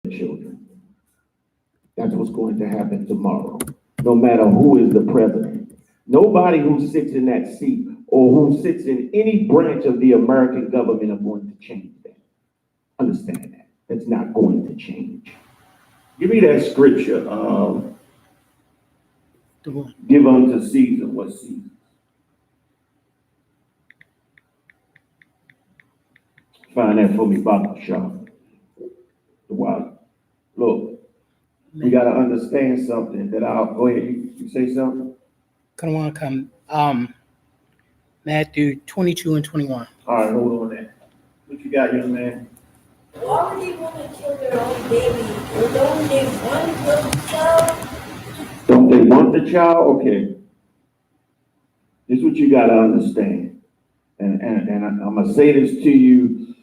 children. That's what's going to happen tomorrow, no matter who is the president. Nobody who sits in that seat or who sits in any branch of the American government are going to change that. Understand that. It's not going to change. Give me that scripture. Give unto Caesar what Caesar. Find that for me, Bob Shaw. Wow. Look, we got to understand something that I'll go ahead. You say something? Matthew 22 and 21. All right, hold on that. What you got, young man? Why would they want to kill their own baby? Don't they want the child? Don't they want the child? Okay. This is what you got to understand. And I'm going to say this to you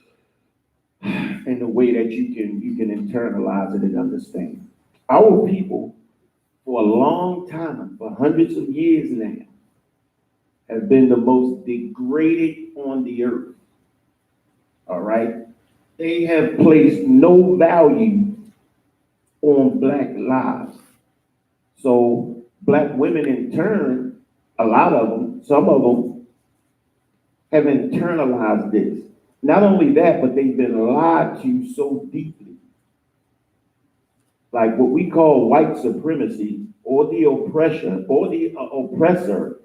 in a way that you can internalize it and understand. Our people, for a long time, for hundreds of years now, have been the most degraded on the earth. All right? They have placed no value on black lives. So black women in turn, a lot of them, some of them, have internalized this. Not only that, but they've been lied to so deeply. Like what we call white supremacy or the oppression or the oppressor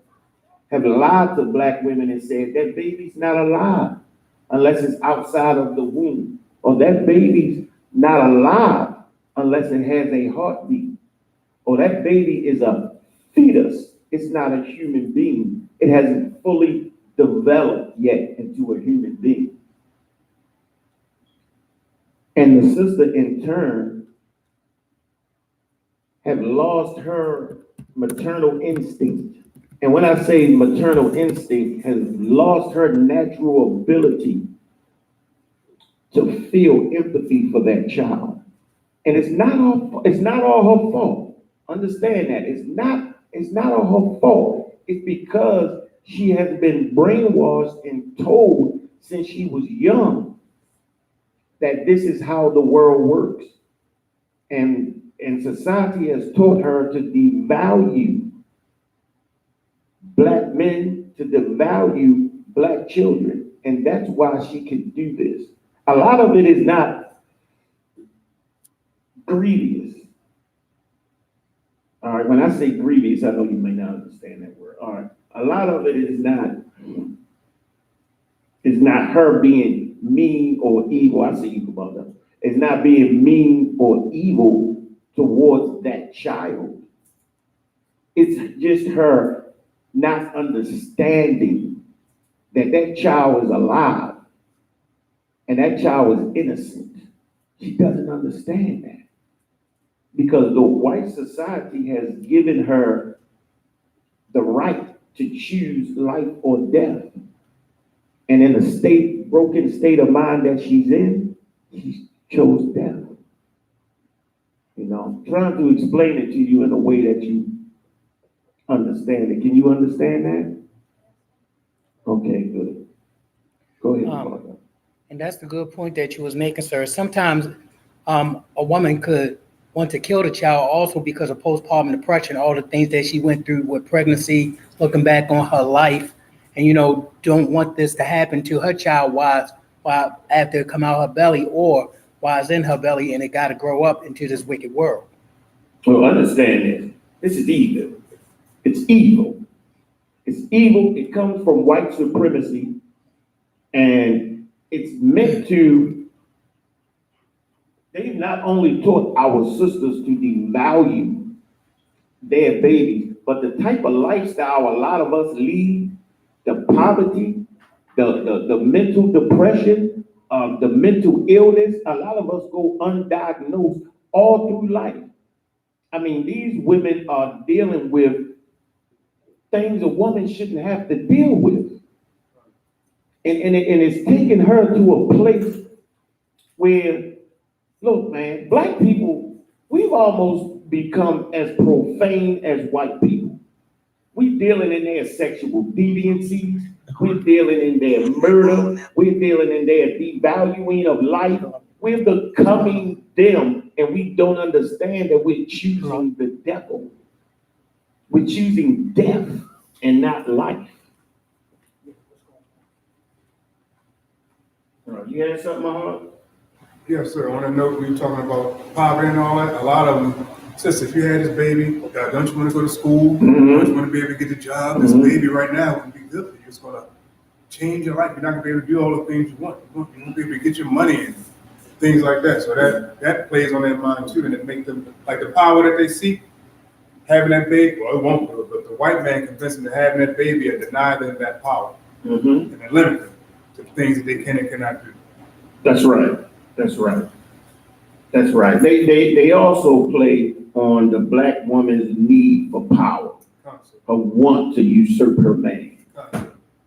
have lied to black women and said that baby's not alive unless it's outside of the womb, or that baby's not alive unless it has a heartbeat, or that baby is a fetus, it's not a human being, it hasn't fully developed yet into a human being. And the sister in turn have lost her maternal instinct. And when I say maternal instinct, has lost her natural ability to feel empathy for that child. And it's not all her fault. Understand that. It's not all her fault. It's because she has been brainwashed and told since she was young that this is how the world works. And society has taught her to devalue black men, to devalue black children. And that's why she can do this. A lot of it is not grievous. All right, when I say grievous, I know you may not understand that word. All right, a lot of it is not her being mean or evil. I say evil about that. It's not being mean or evil towards that child. It's just her not understanding that that child is alive and that child is innocent. She doesn't understand that because the white society has given her the right to choose life or death. And in the broken state of mind that she's in, she chose death. You know, trying to explain it to you in a way that you understand it. Can you understand that? Okay, good. Go ahead, Father. And that's the good point that you was making, sir. Sometimes a woman could want to kill the child also because of postpartum depression, all the things that she went through with pregnancy, looking back on her life, and, you know, don't want this to happen to her child while after it come out her belly or while it's in her belly and it got to grow up into this wicked world. Well, understand this. This is evil. It's evil. It's evil. It comes from white supremacy, and it's meant to. They've not only taught our sisters to devalue their babies, but the type of lifestyle a lot of us lead, the poverty, the mental depression, the mental illness, a lot of us go undiagnosed all through life. I mean, these women are dealing with things a woman shouldn't have to deal with. And it's taken her to a place where, look, man, black people, we've almost become as profane as white people. We're dealing in their sexual deviancies. We're dealing in their murder. We're dealing in their devaluing of life. We're becoming them and we don't understand that we're choosing the devil. We're choosing death and not life. You had something, Mahal? Yes, sir. On a note, we were talking about poverty and all that. A lot of them, sister, if you had this baby, don't you want to go to school? Don't you want to be able to get a job? This baby right now would be good for you. It's going to change your life. You're not going to be able to do all the things you want. You won't be able to get your money in, things like that. So that plays on their mind too, and it makes them, like the power that they seek, having that baby, well, it won't do it, but the white man convinced them to having that baby and deny them that power and then limit them to things that they can and cannot do. That's right. That's right. That's right. They also play on the black woman's need for power, her want to usurp her man.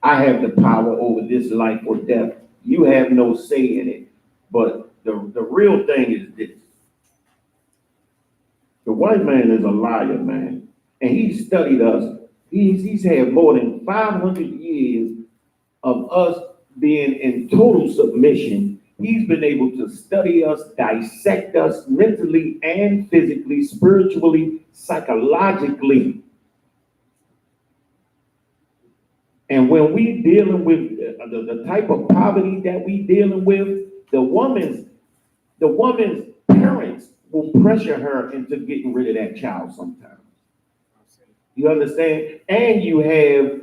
I have the power over this life or death. You have no say in it. But the real thing is this. The white man is a liar, man. And he studied us. He's had more than 500 years of us being in total submission. He's been able to study us, dissect us mentally and physically, spiritually, psychologically. And when we dealing with the type of poverty that we dealing with, the woman's parents will pressure her into getting rid of that child sometimes. You understand? And you have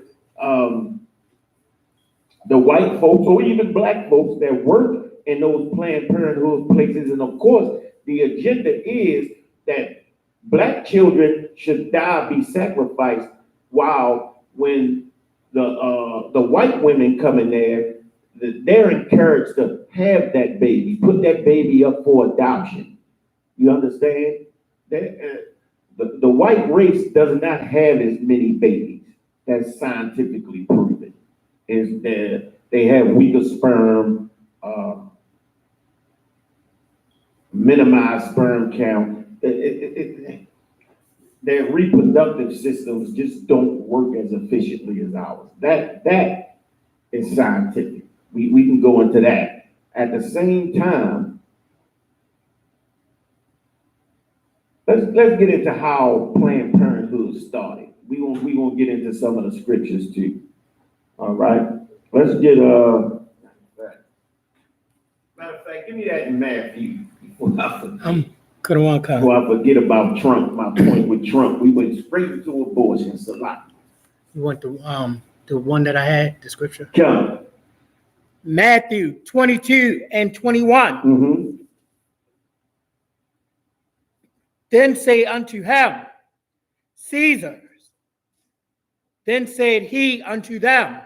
the white folks or even black folks that work in those Planned Parenthood places. And of course, the agenda is that black children should die, be sacrificed, while when the white women come in there, they're encouraged to have that baby, put that baby up for adoption. You understand? The white race does not have as many babies. That's scientifically proven. Is that they have weaker sperm, minimized sperm count. Their reproductive systems just don't work as efficiently as ours. That is scientific. We can go into that. At the same time, let's get into how Planned Parenthood started. We gonna get into some of the scriptures too. All right. Let's get matter of fact, give me that in Matthew. Before I forget about Trump, my point with Trump. We went straight into abortion. It's a lot. You want the one that I had, the scripture? Come. Matthew 22 and 21. Mm-hmm. Then say unto him, Caesar's. Then said he unto them,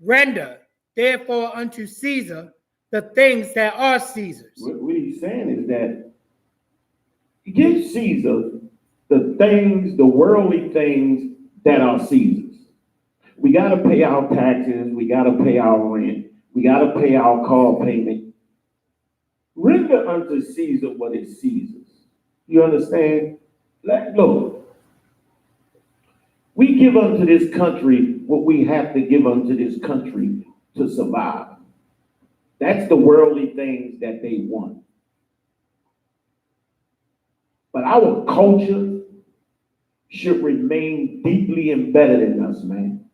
Render therefore unto Caesar the things that are Caesar's. What he's saying is that give Caesar the things, the worldly things that are Caesar's. We got to pay our taxes. We got to pay our rent. We got to pay our car payment. Render unto Caesar what is Caesar's. You understand? Look, we give unto this country what we have to give unto this country to survive. That's the worldly things that they want. But our culture should remain deeply embedded in us, man.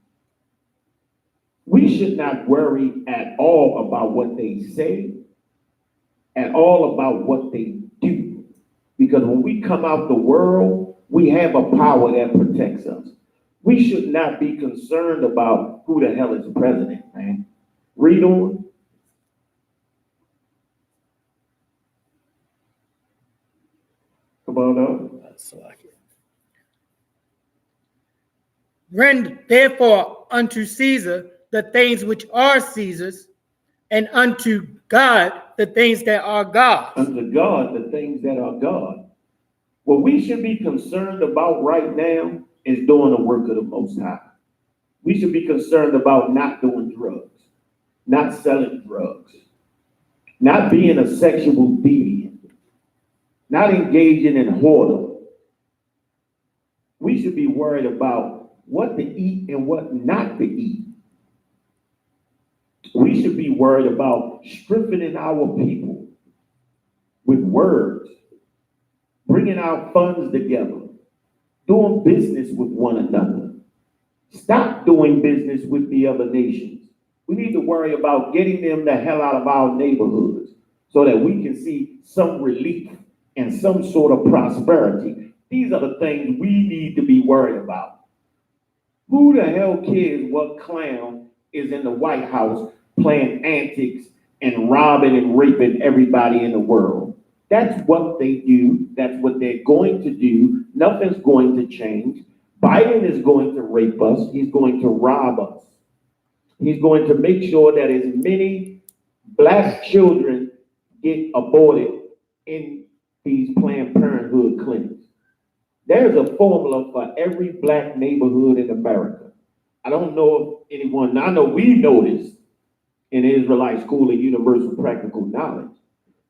We should not worry at all about what they say, at all about what they do. Because when we come out the world, we have a power that protects us. We should not be concerned about who the hell is president, man. Read on. Come on up. Render therefore unto Caesar the things which are Caesar's, and unto God the things that are God's. Unto God the things that are God. What we should be concerned about right now is doing the work of the Most High. We should be concerned about not doing drugs, not selling drugs, not being a sexual deviant, not engaging in whoredom. We should be worried about what to eat and what not to eat. We should be worried about strengthening our people with words, bringing our funds together, doing business with one another. Stop doing business with the other nations. We need to worry about getting them the hell out of our neighborhoods so that we can see some relief and some sort of prosperity. These are the things we need to be worried about. Who the hell cares what clown is in the White House playing antics and robbing and raping everybody in the world? That's what they do. That's what they're going to do. Nothing's going to change. Biden is going to rape us. He's going to rob us. He's going to make sure that as many black children get aborted in these Planned Parenthood clinics. There's a formula for every black neighborhood in America. I don't know if anyone, I know we know this in the Israelite School of Universal Practical Knowledge.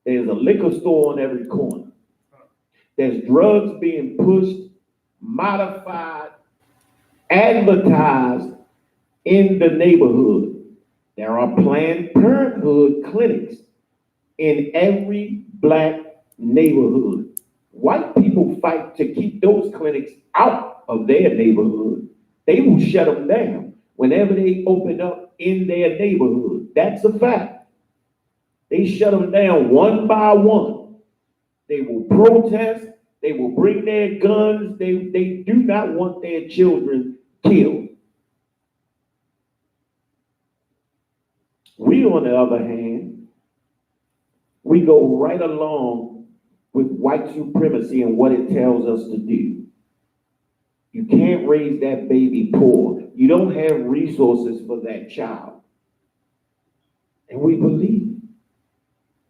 There's a liquor store on every corner. There's drugs being pushed, modified, advertised in the neighborhood. There are Planned Parenthood clinics in every black neighborhood. White people fight to keep those clinics out of their neighborhood. They will shut them down whenever they open up in their neighborhood. That's a fact. They shut them down one by one. They will protest. They will bring their guns. They do not want their children killed. We, on the other hand, we go right along with white supremacy and what it tells us to do. You can't raise that baby poor. You don't have resources for that child. And we believe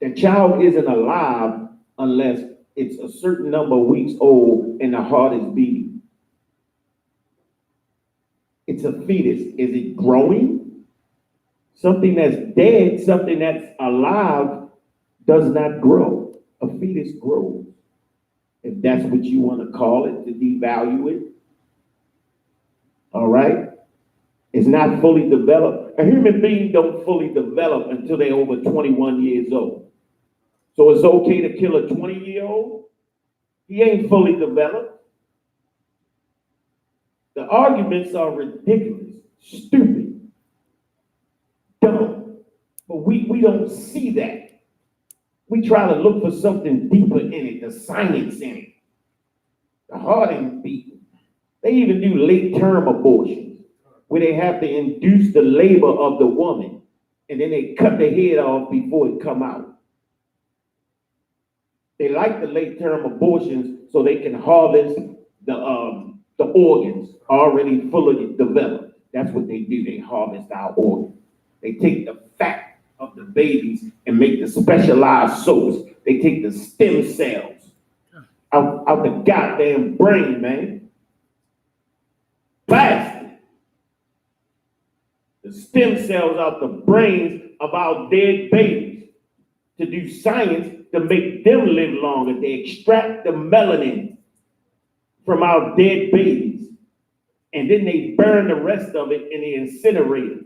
that child isn't alive unless it's a certain number of weeks old and the heart is beating. It's a fetus. Is it growing? Something that's dead, something that's alive does not grow. A fetus grows. If that's what you want to call it, to devalue it. All right? It's not fully developed. A human being don't fully develop until they're over 21 years old. So it's okay to kill a 20-year-old? He ain't fully developed. The arguments are ridiculous, stupid, dumb. But we don't see that. We try to look for something deeper in it, the science in it. The heart ain't beating. They even do late-term abortions, where they have to induce the labor of the woman, and then they cut the head off before it come out. They like the late-term abortions so they can harvest the organs already fully developed. That's what they do. They harvest our organs. They take the fat of the babies and make the specialized soaps. They take the stem cells out the goddamn brain, man. Blasted. The stem cells out the brains of our dead babies to do science to make them live longer. They extract the melanin from our dead babies, and then they burn the rest of it in the incinerator.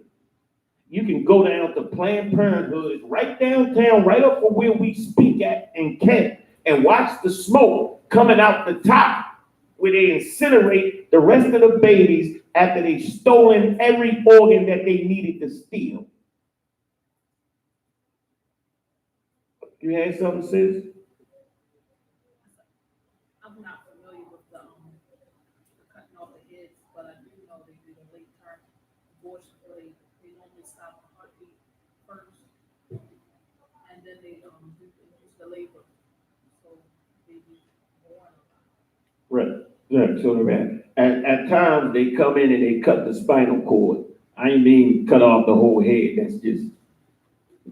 You can go down to Planned Parenthood, right downtown, right up from where we speak at in Kent, and watch the smoke coming out the top where they incinerate the rest of the babies after they've stolen every organ that they needed to steal. You had something, sis? I'm not familiar with the cutting off the heads, but I do know they do the late term abortion where they normally stop the heartbeat first, and then they use the labor, so they be born. Right. Yeah, so at times they come in and they cut the spinal cord. I ain't mean cut off the whole head.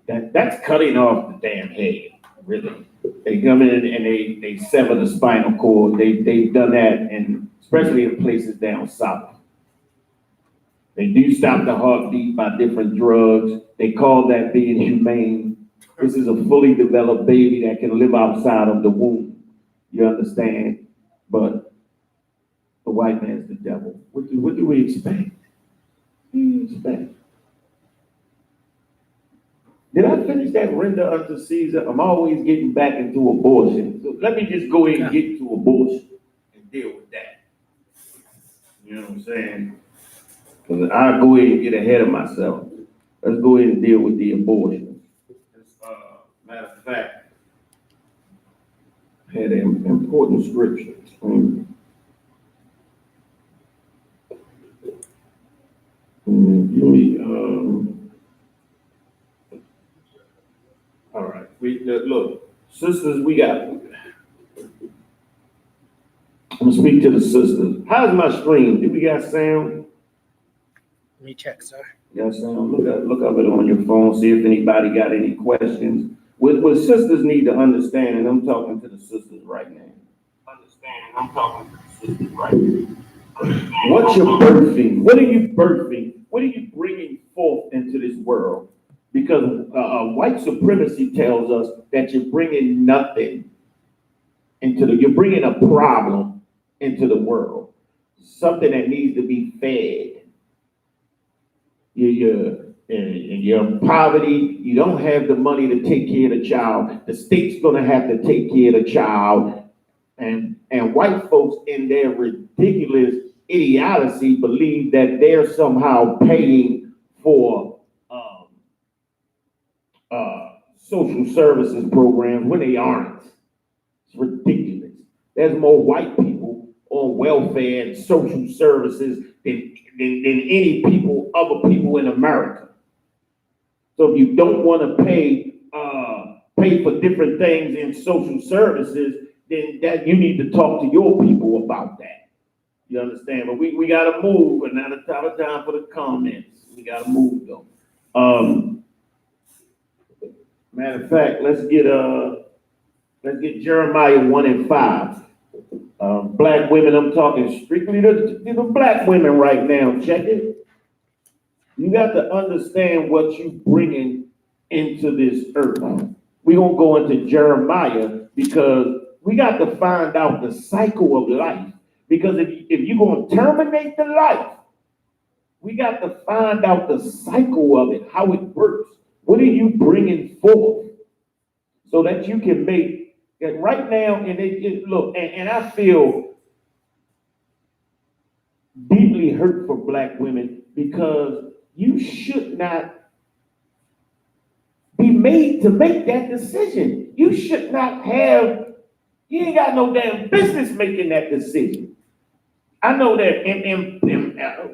That's cutting off the damn head, really. They come in and they sever the spinal cord. They've done that, and especially in places down south. They do stop the heartbeat by different drugs. They call that being humane. This is a fully developed baby that can live outside of the womb. You understand? But the white man's the devil. What do we expect? What do you expect? Did I finish that render unto Caesar? I'm always getting back into abortion. So let me just go ahead and get to abortion and deal with that. You know what I'm saying? Because I'll go ahead and get ahead of myself. Let's go ahead and deal with the abortion. Matter of fact, I had an important scripture. All right. Look, sisters, we got. I'm gonna speak to the sisters. How's my stream? Do we got sound? Let me check, sir. Got sound? Look up it on your phone. See if anybody got any questions. What sisters need to understand, and I'm talking to the sisters right now. What you're birthing? What are you birthing? What are you bringing forth into this world? Because white supremacy tells us that you're bringing nothing you're bringing a problem into the world, something that needs to be fed. You're in poverty. You don't have the money to take care of the child. The state's gonna have to take care of the child, and white folks in their ridiculous idiocy believe that they're somehow paying for social services programs when they aren't. It's ridiculous. There's more white people on welfare and social services than any other people in America. So if you don't want to pay for different things in social services, then that you need to talk to your people about that. You understand? But we gotta move, and now it's time for the comments. We gotta move though. Matter of fact, let's get Jeremiah 1:5. Black women, I'm talking strictly to the black women right now. Check it. You got to understand what you're bringing into this earth. We're gonna go into Jeremiah because we got to find out the cycle of life. Because if you're gonna terminate the life, we got to find out the cycle of it, how it works. What are you bringing forth so that you can make it right now? And look, and I feel deeply hurt for black women because you should not be made to make that decision. You should not have, you ain't got no damn business making that decision. I know that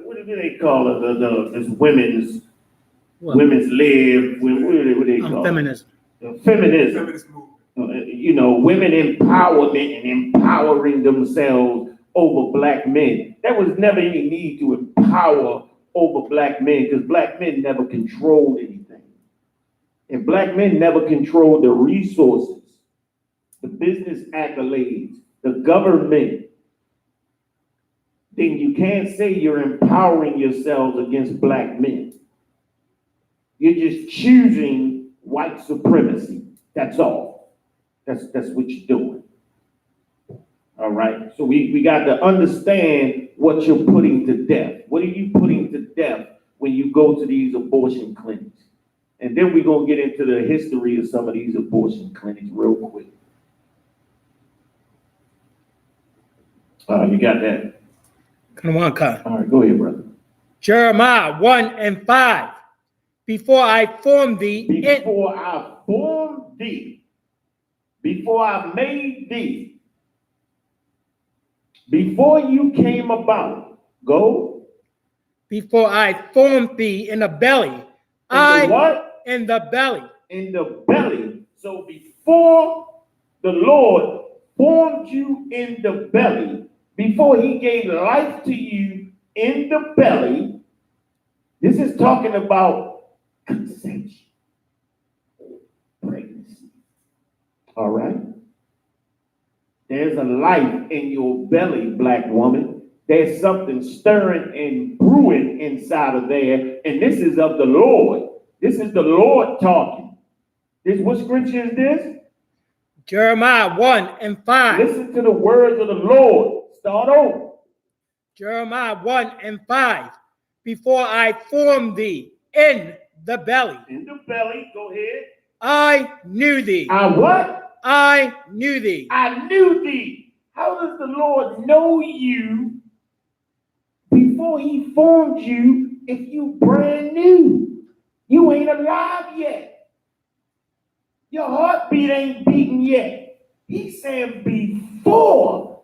what do they call it? This women's lib, what do they call feminism. it? Feminism. Women empowerment and empowering themselves over black men. There was never any need to empower over black men because black men never controlled anything. And black men never controlled the resources, the business accolades, the government. Then you can't say you're empowering yourselves against black men. You're just choosing white supremacy. That's all. That's what you're doing. All right. So we got to understand what you're putting to death. What are you putting to death when you go to these abortion clinics? And then we're going to get into the history of some of these abortion clinics real quick. You got that? Come on, Khan. All right, go ahead, brother. Jeremiah 1:5. Before I formed thee, before I formed thee, before I made thee, before you came about, go. Before I formed thee in the belly. In the belly. In the belly. So before the Lord formed you in the belly, before he gave life to you in the belly, this is talking about conception, pregnancy. All right? There's a life in your belly, black woman. There's something stirring and brewing inside of there, and this is of the Lord. This is the Lord talking. What scripture is this? Jeremiah 1:5. Listen to the words of the Lord. Start over. Jeremiah 1:5. Before I formed thee in the belly. In the belly. Go ahead. I knew thee. I what? I knew thee. I knew thee. How does the Lord know you before he formed you if you brand new? You ain't alive yet. Your heartbeat ain't beating yet. He's saying before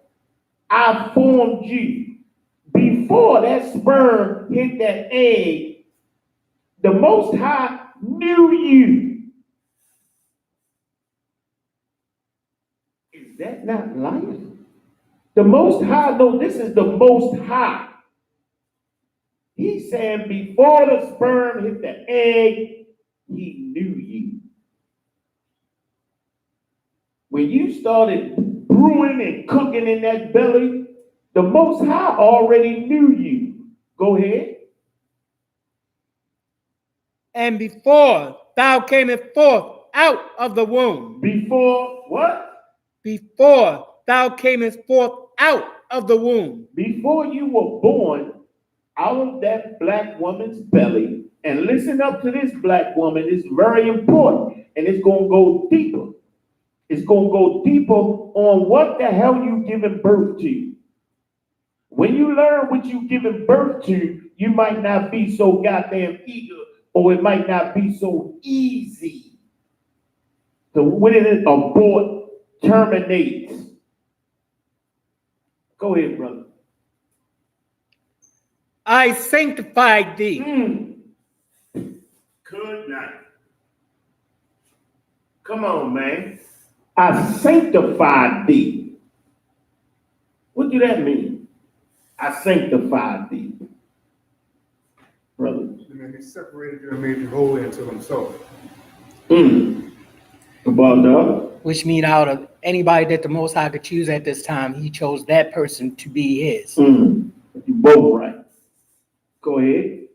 I formed you, before that sperm hit that egg, the Most High knew you. Is that not life? The Most High, no, this is the Most High. He's saying before the sperm hit the egg, he knew you. When you started brewing and cooking in that belly, the Most High already knew you. Go ahead. And before thou camest forth out of the womb. Before what? Before thou camest forth out of the womb. Before you were born out of that black woman's belly, and listen up to this, black woman, it's very important, and it's going to go deeper. It's going to go deeper on what the hell you giving birth to. When you learn what you giving birth to, you might not be so goddamn eager, or it might not be so easy to when it abort, terminate. Go ahead, brother. I sanctified thee. Good night. Come on, man. I sanctified thee. What do that mean? I sanctified thee. Brother. He separated you and made you holy unto himself. About that. Which means out of anybody that the Most High could choose at this time, he chose that person to be his. You both right. Go ahead.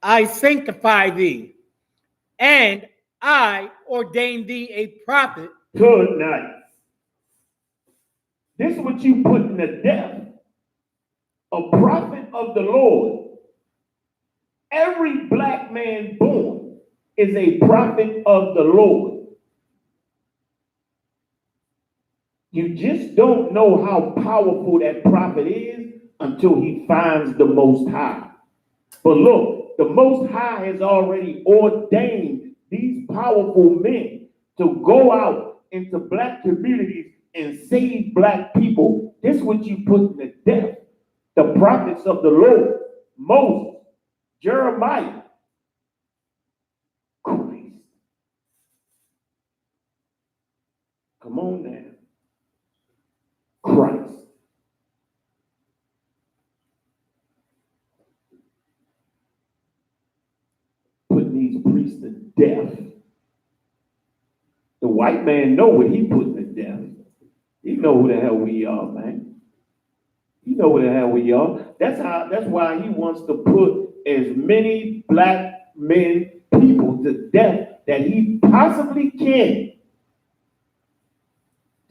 I sanctify thee, and I ordain thee a prophet. Good night. This is what you put in the death. A prophet of the Lord. Every black man born is a prophet of the Lord. You just don't know how powerful that prophet is until he finds the Most High. But look, the Most High has already ordained these powerful men to go out into black communities and save black people. This is what you put in the death. The prophets of the Lord, Moses, Jeremiah, Christ. Come on now. Christ. Putting these priests to death. The white man know what he put to death. He know who the hell we are, man. He know who the hell we are. That's why he wants to put as many black men, people to death that he possibly can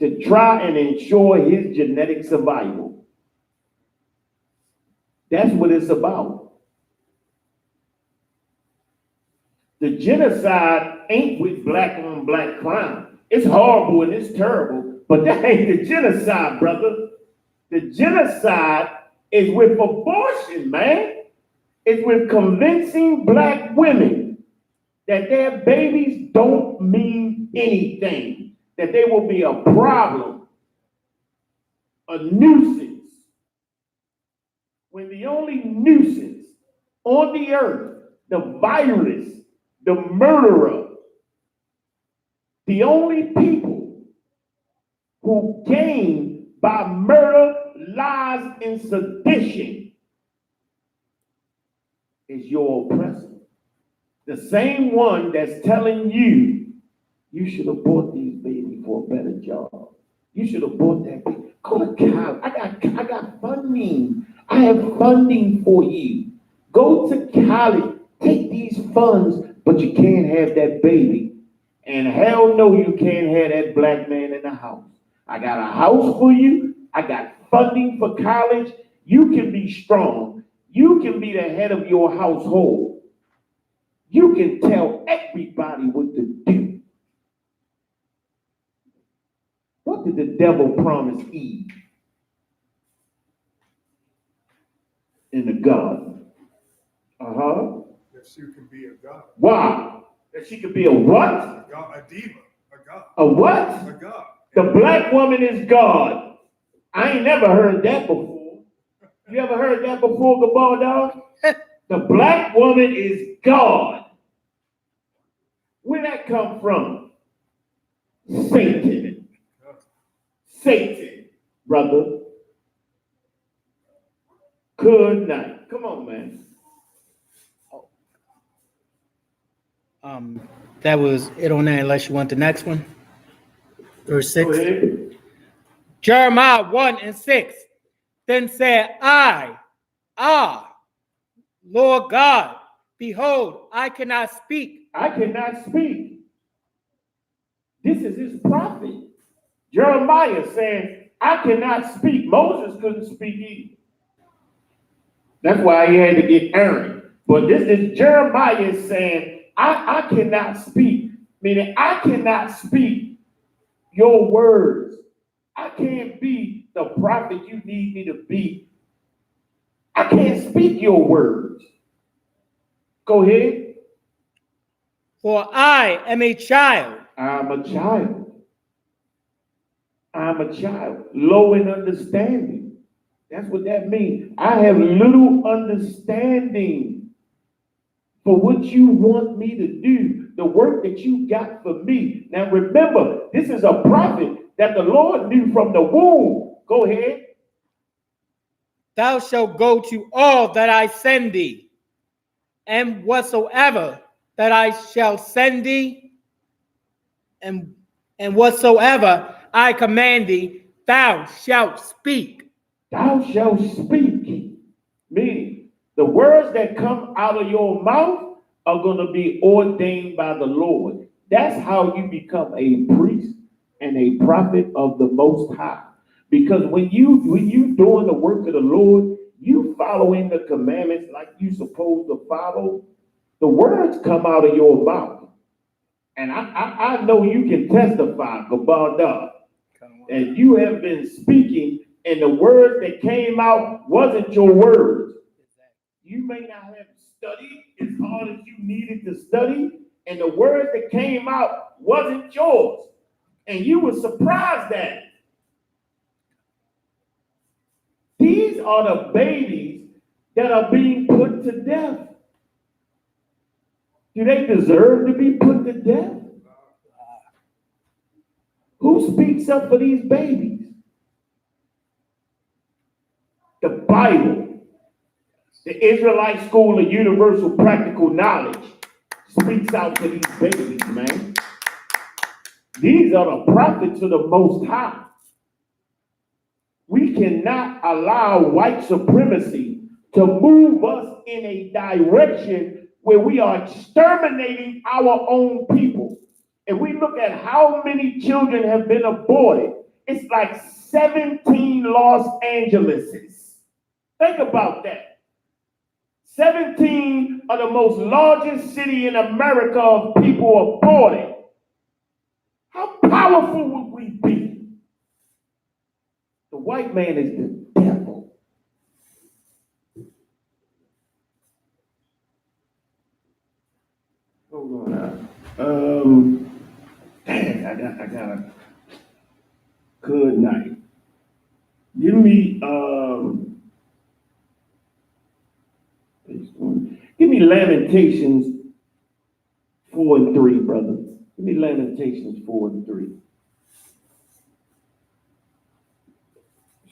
to try and ensure his genetic survival. That's what it's about. The genocide ain't with black on black crime. It's horrible and it's terrible, but that ain't the genocide, brother. The genocide is with abortion, man. It's with convincing black women that their babies don't mean anything, that they will be a problem, a nuisance. When the only nuisance on the earth, the virus, the murderer, the only people who gain by murder, lies, and sedition is your oppressor. The same one that's telling you, you should have bought these babies for a better job. You should have bought that baby. Go to college. I got funding. I have funding for you. Go to college. Take these funds, but you can't have that baby. And hell no, you can't have that black man in the house. I got a house for you. I got funding for college. You can be strong. You can be the head of your household. You can tell everybody what to do. What did the devil promise Eve in the garden? That she can be a god. Wow. That she could be a what? A god, a diva, a god. A what? A god. The black woman is God. I ain't never heard that before. You ever heard that before, Gabal dog? The black woman is God. Where that come from? Satan. Satan, brother. Good night. Come on, man. That was it on that, unless you want the next one. Verse Go 6. ahead. Jeremiah 1:6. Then said I, Lord God, behold, I cannot speak. I cannot speak. This is his prophet. Jeremiah saying, I cannot speak. Moses couldn't speak either. That's why he had to get Aaron. But this is Jeremiah saying, I cannot speak. Meaning, I cannot speak your words. I can't be the prophet you need me to be. I can't speak your words. Go ahead. For I am a child. I'm a child. I'm a child. Low in understanding. That's what that means. I have little understanding for what you want me to do, the work that you got for me. Now remember, this is a prophet that the Lord knew from the womb. Go ahead. Thou shalt go to all that I send thee, and whatsoever that I shall send thee, and whatsoever I command thee, thou shalt speak. Thou shalt speak. Meaning, the words that come out of your mouth are going to be ordained by the Lord. That's how you become a priest and a prophet of the Most High. Because when you doing the work of the Lord, you following the commandments like you supposed to follow, the words come out of your mouth. And I know you can testify, Gabal, and you have been speaking, and the words that came out wasn't your words. You may not have studied as hard as you needed to study, and the words that came out wasn't yours. And you were surprised at it. These are the babies that are being put to death. Do they deserve to be put to death? Who speaks up for these babies? The Bible, the Israelite School of Universal Practical Knowledge, speaks out to these babies, man. These are the prophets of the Most High. We cannot allow white supremacy to move us in a direction where we are exterminating our own people. If we look at how many children have been aborted, it's like 17 Los Angeleses. Think about that. 17 of the most largest city in America of people aborted. How powerful would we be? The white man is the devil. Hold on now. Dang, I got a good night. Give me Lamentations 4:3, brother. Give me Lamentations 4:3.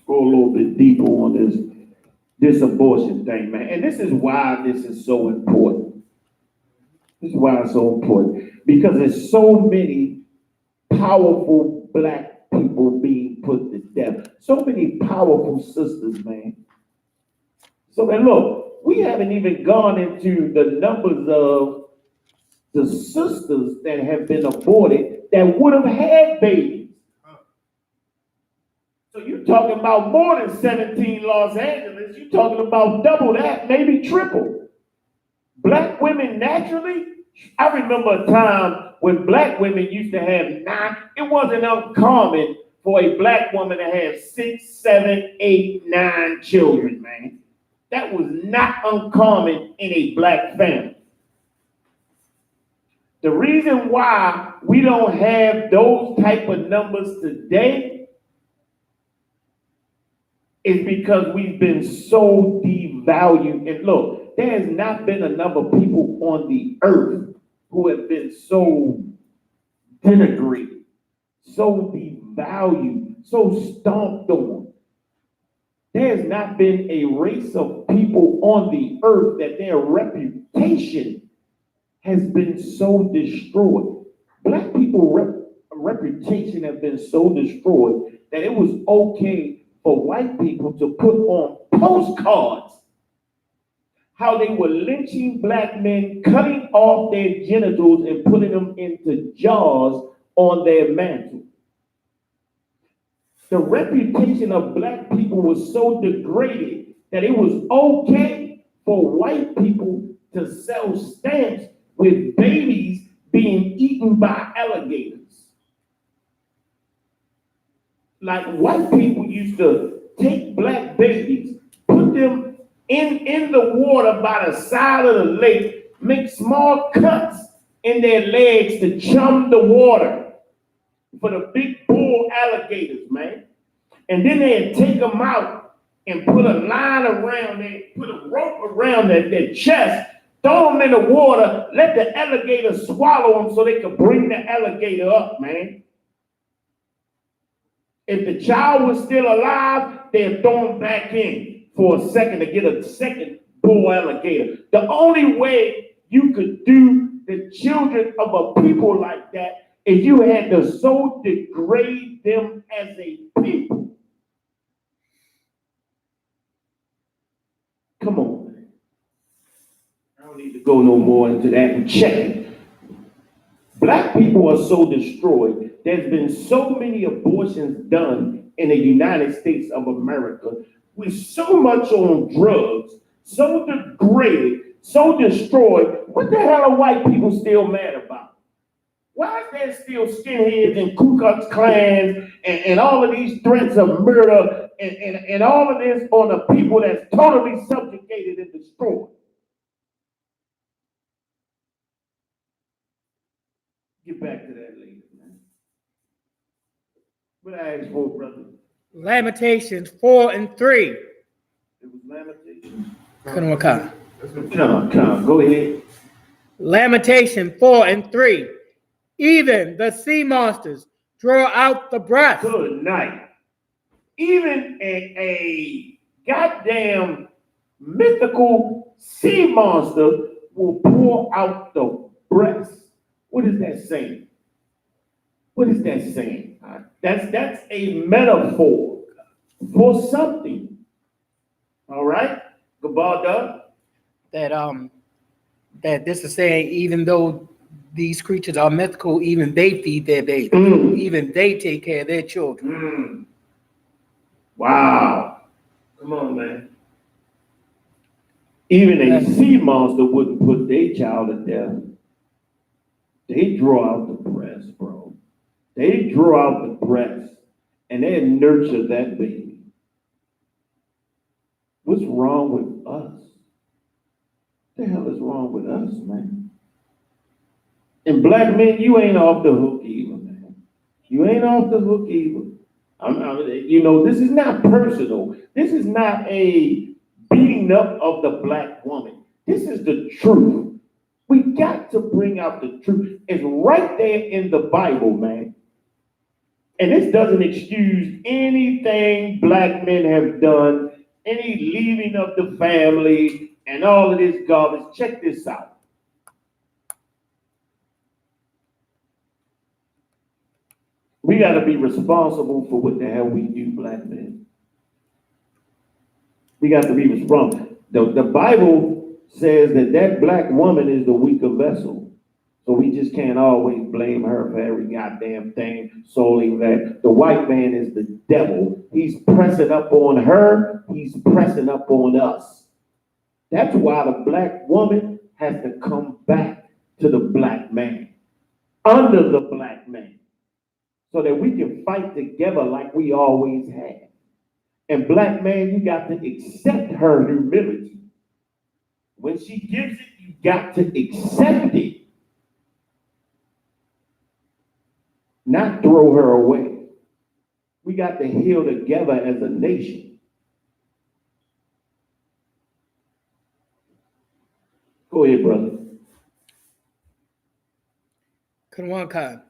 Go a little bit deeper on this abortion thing, man. And this is why this is so important. This is why it's so important. Because there's so many powerful black people being put to death. So many powerful sisters, man. So, and look, we haven't even gone into the numbers of the sisters that have been aborted that would have had babies. So you're talking about more than 17 Los Angeles. You're talking about double that, maybe triple. Black women naturally, I remember a time when black women used to have 9. It wasn't uncommon for a black woman to have 6, 7, 8, 9 children, man. That was not uncommon in a black family. The reason why we don't have those type of numbers today is because we've been so devalued. And look, there has not been enough of people on the earth who have been so denigrated, so devalued, so stomped on. There has not been a race of people on the earth that their reputation has been so destroyed. Black people's reputation has been so destroyed that it was okay for white people to put on postcards how they were lynching black men, cutting off their genitals and putting them into jars on their mantle. The reputation of black people was so degraded that it was okay for white people to sell stamps with babies being eaten by alligators. Like white people used to take black babies, put them in the water by the side of the lake, make small cuts in their legs to chum the water for the big bull alligators, man. And then they'd take them out and put a line around it, put a rope around their chest, throw them in the water, let the alligator swallow them so they could bring the alligator up, man. If the child was still alive, they'd throw him back in for a second to get a second bull alligator. The only way you could do the children of a people like that is you had to so degrade them as a people. Come on, man. I don't need to go no more into that and check it. Black people are so destroyed. There's been so many abortions done in the United States of America. We're so much on drugs, so degraded, so destroyed. What the hell are white people still mad about? Why is there still skinheads and Ku Klux Klans and all of these threats of murder and all of this on the people that's totally subjugated and destroyed? Get back to that later, man. What I asked for, brother? Lamentations 4:3. It was Lamentations. Come. Go ahead. Lamentation 4:3. Even the sea monsters draw out the breath. Good night. Even a goddamn mythical sea monster will pour out the breath. What is that saying? What is that saying? That's a metaphor for something. All right? Gabalda? That this is saying, even though these creatures are mythical, even they feed their babies. Even they take care of their children. Wow. Come on, man. Even a sea monster wouldn't put their child to death. They draw out the breast, bro. They draw out the breast and they nurture that baby. What's wrong with us? What the hell is wrong with us, man? And black men, you ain't off the hook either, man. You ain't off the hook either. This is not personal. This is not a beating up of the black woman. This is the truth. We got to bring out the truth. It's right there in the Bible, man. And this doesn't excuse anything black men have done, any leaving of the family, and all of this garbage. Check this out. We got to be responsible for what the hell we do, black men. We got to be responsible. The Bible says that black woman is the weaker vessel. So we just can't always blame her for every goddamn thing solely that the white man is the devil. He's pressing up on her. He's pressing up on us. That's why the black woman has to come back to the black man, under the black man, so that we can fight together like we always have. And black man, you got to accept her humility. When she gives it, you got to accept it. Not throw her away. We got to heal together as a nation. Go ahead, brother. Kanwanka.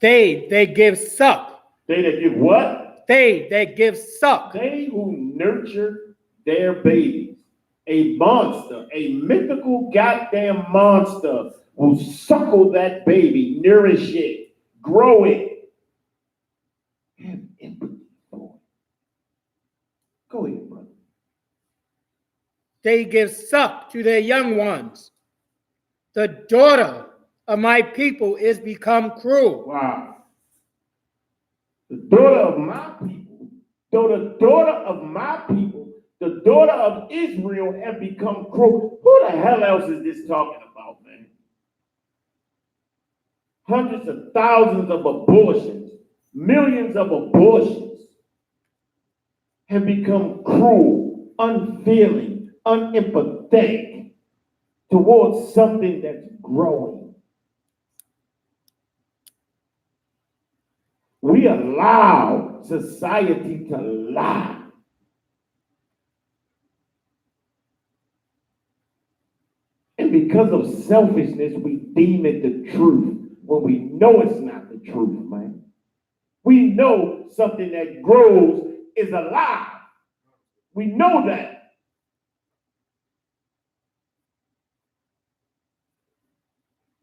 They give suck. They that give what? They that give suck. They who nurture their babies. A monster, a mythical goddamn monster will suckle that baby, nourish it, grow it. Have empathy for it. Go ahead, brother. They give suck to their young ones. The daughter of my people is become cruel. Wow. The daughter of my people, the daughter of my people, the daughter of Israel have become cruel. Who the hell else is this talking about, man? Hundreds of thousands of abortions, millions of abortions have become cruel, unfeeling, unempathetic towards something that's growing. We allow society to lie. And because of selfishness, we deem it the truth when we know it's not the truth, man. We know something that grows is a lie. We know that.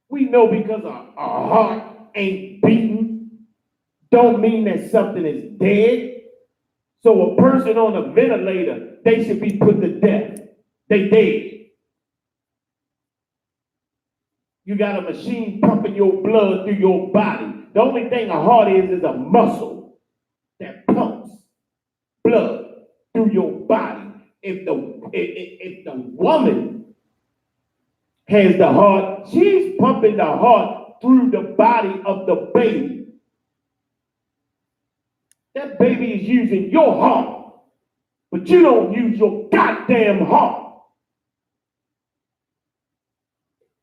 We know because our heart ain't beating, don't mean that something is dead. So a person on a ventilator, they should be put to death. They dead. You got a machine pumping your blood through your body. The only thing a heart is a muscle that pumps blood through your body. If the woman has the heart, she's pumping the heart through the body of the baby. That baby is using your heart, but you don't use your goddamn heart.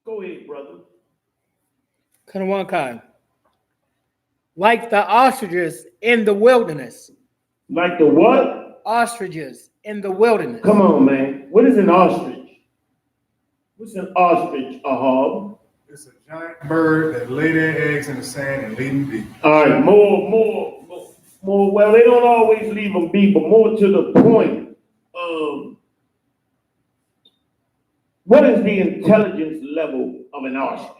Go ahead, brother. Kanwanka. Like the ostriches in the wilderness. Like the what? Ostriches in the wilderness. Come on, man. What is an ostrich? What's an ostrich, Ahab? It's a giant bird that lay their eggs in the sand and leave them be. All right, more. Well, they don't always leave them be, but more to the point. What is the intelligence level of an ostrich?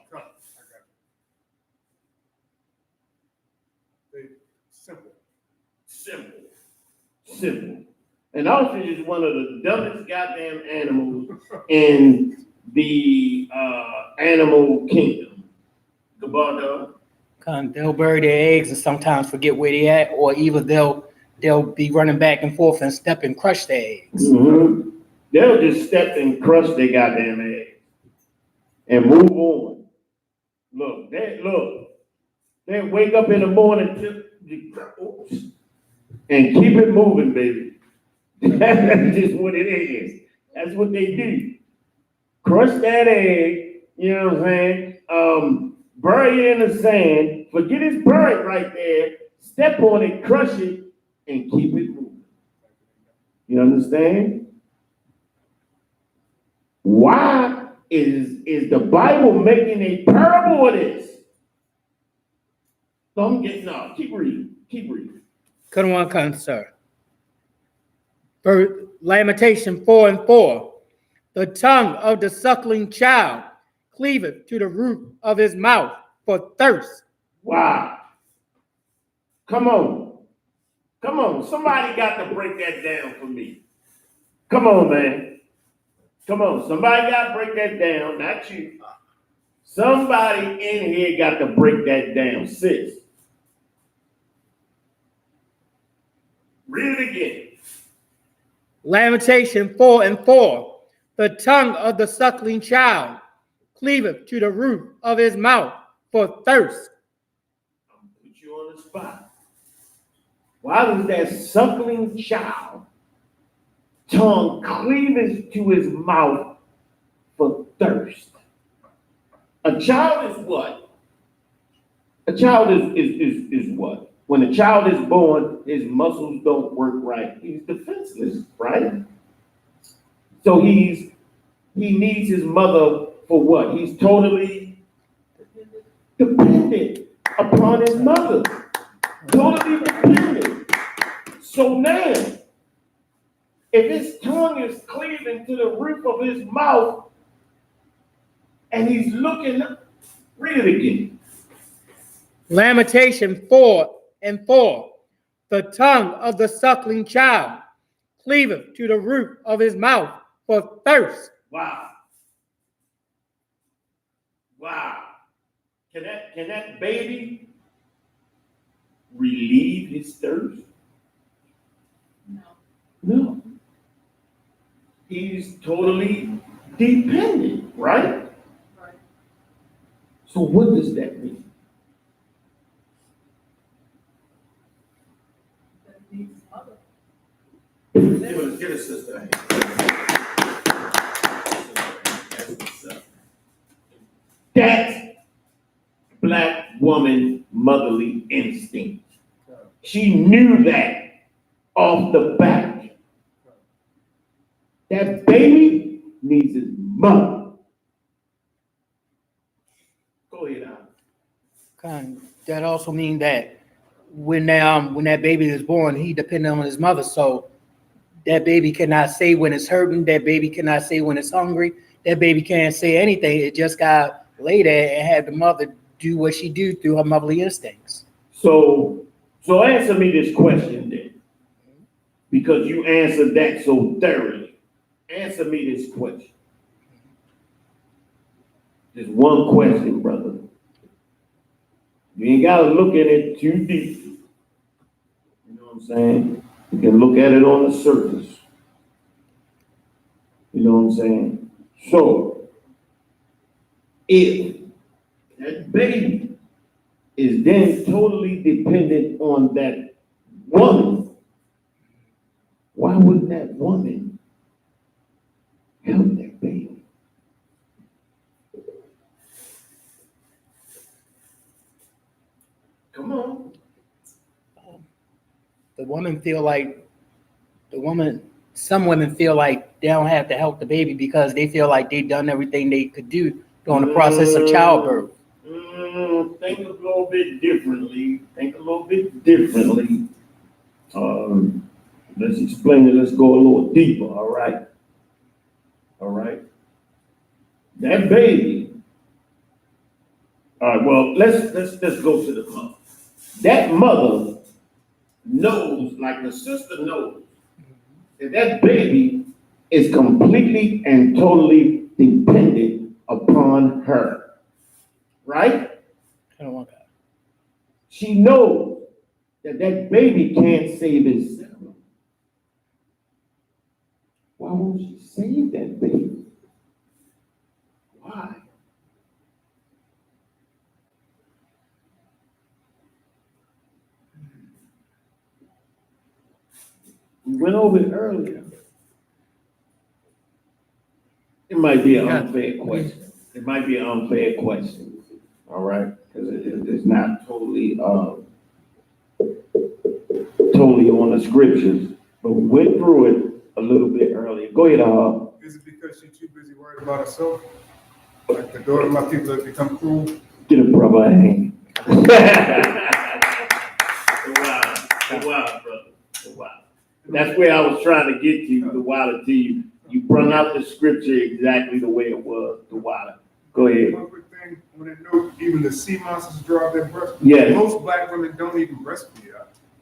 Simple. An ostrich is one of the dumbest goddamn animals in the animal kingdom. Gabardo. They'll bury their eggs and sometimes forget where they at, or either they'll be running back and forth and step and crush their eggs. Mm-hmm. They'll just step and crush their goddamn eggs and move on. Look, they wake up in the morning and keep it moving, baby. That's just what it is. That's what they do. Crush that egg, you know what I'm saying? Bury it in the sand, forget it's buried right there, step on it, crush it, and keep it moving. You understand? Why is the Bible making a parable of this? So keep reading. Kanwanka, sir. Lamentation 4:4. The tongue of the suckling child cleaveth to the roof of his mouth for thirst. Wow. Come on. Somebody got to break that down for me. Come on, man. Come on. Somebody got to break that down. Not you. Somebody in here got to break that down, sis. Read it again. Lamentation 4:4. The tongue of the suckling child cleaveth to the roof of his mouth for thirst. I'm gonna put you on the spot. Why does that suckling child tongue cleaveth to his mouth for thirst? A child is what? A child is what? When a child is born, his muscles don't work right. He's defenseless, right? So he needs his mother for what? He's totally dependent upon his mother. Totally dependent. So now, if his tongue is cleaving to the roof of his mouth and he's looking, read it again. Lamentation 4:4. The tongue of the suckling child cleaveth to the roof of his mouth for thirst. Wow. Wow. Can that baby relieve his thirst? No. No. He's totally dependent, right? Right. So what does that mean? That needs his mother. Get a sister. That's black woman motherly instinct. She knew that off the bat. That baby needs his mother. Go ahead, Al. That also means that when that baby is born, he depended on his mother. So that baby cannot say when it's hurting. That baby cannot say when it's hungry. That baby can't say anything. It just got laid there and had the mother do what she do through her motherly instincts. So answer me this question then, because you answered that so thoroughly. Answer me this question. Just one question, brother. You ain't gotta look at it too deep. You know what I'm saying? You can look at it on the surface. You know what I'm saying? So, if that baby is then totally dependent on that woman, why wouldn't that woman help that baby? Come on. Some women feel like they don't have to help the baby because they feel like they've done everything they could do during the process of childbirth. Think a little bit differently. Let's explain it. Let's go a little deeper. All right. That baby. All right. Well, let's go to the mother. That mother knows, like the sister knows, that baby is completely and totally dependent upon her. Right? I don't want that. She knows that baby can't save himself. Why won't she save that baby? Why? We went over it earlier. It might be an unfair question. All right? Because it's not totally on the scriptures. But we went through it a little bit earlier. Go ahead, Is it because she's too busy worried about herself? Like the daughter of my people have become cruel? get a brother a hand. Wow, brother. Wow. That's where I was trying to get you, the water to you. You brought out the scripture exactly the way it was, the water. Go ahead. One quick thing, when they know even the sea monsters draw their breast. Yes. Most black women don't even breastfeed.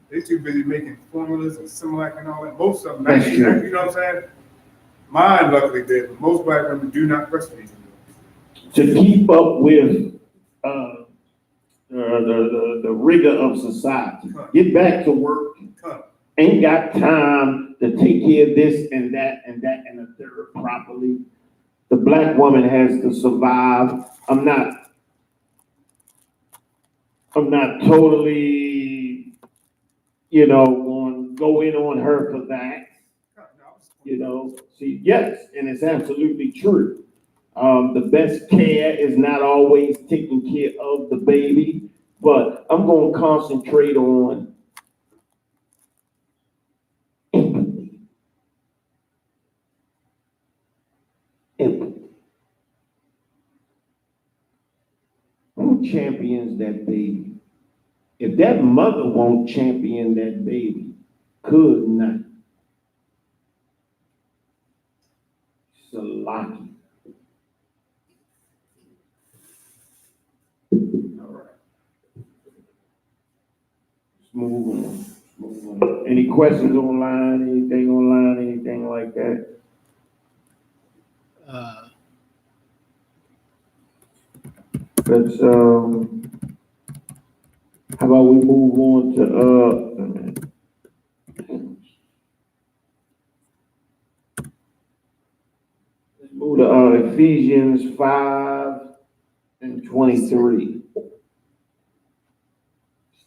They're too busy making formulas and Similac and all that. Most of them, That's you know true. what I'm saying? Mine luckily did, but most black women do not breastfeed. to keep up with, the rigor of society. Get back to work. Ain't got time to take care of this and that and that and the third properly. The black woman has to survive. I'm not totally, going to go in on her for that. See, yes, and it's absolutely true. The best care is not always taking care of the baby, but I'm going to concentrate on empathy. Empathy. Who champions that baby? If that mother won't champion that baby, could not. Salaki. All right. Let's move on. Any questions online? Anything like that? Let's how about we move on to let's move to Ephesians 5:23. Let's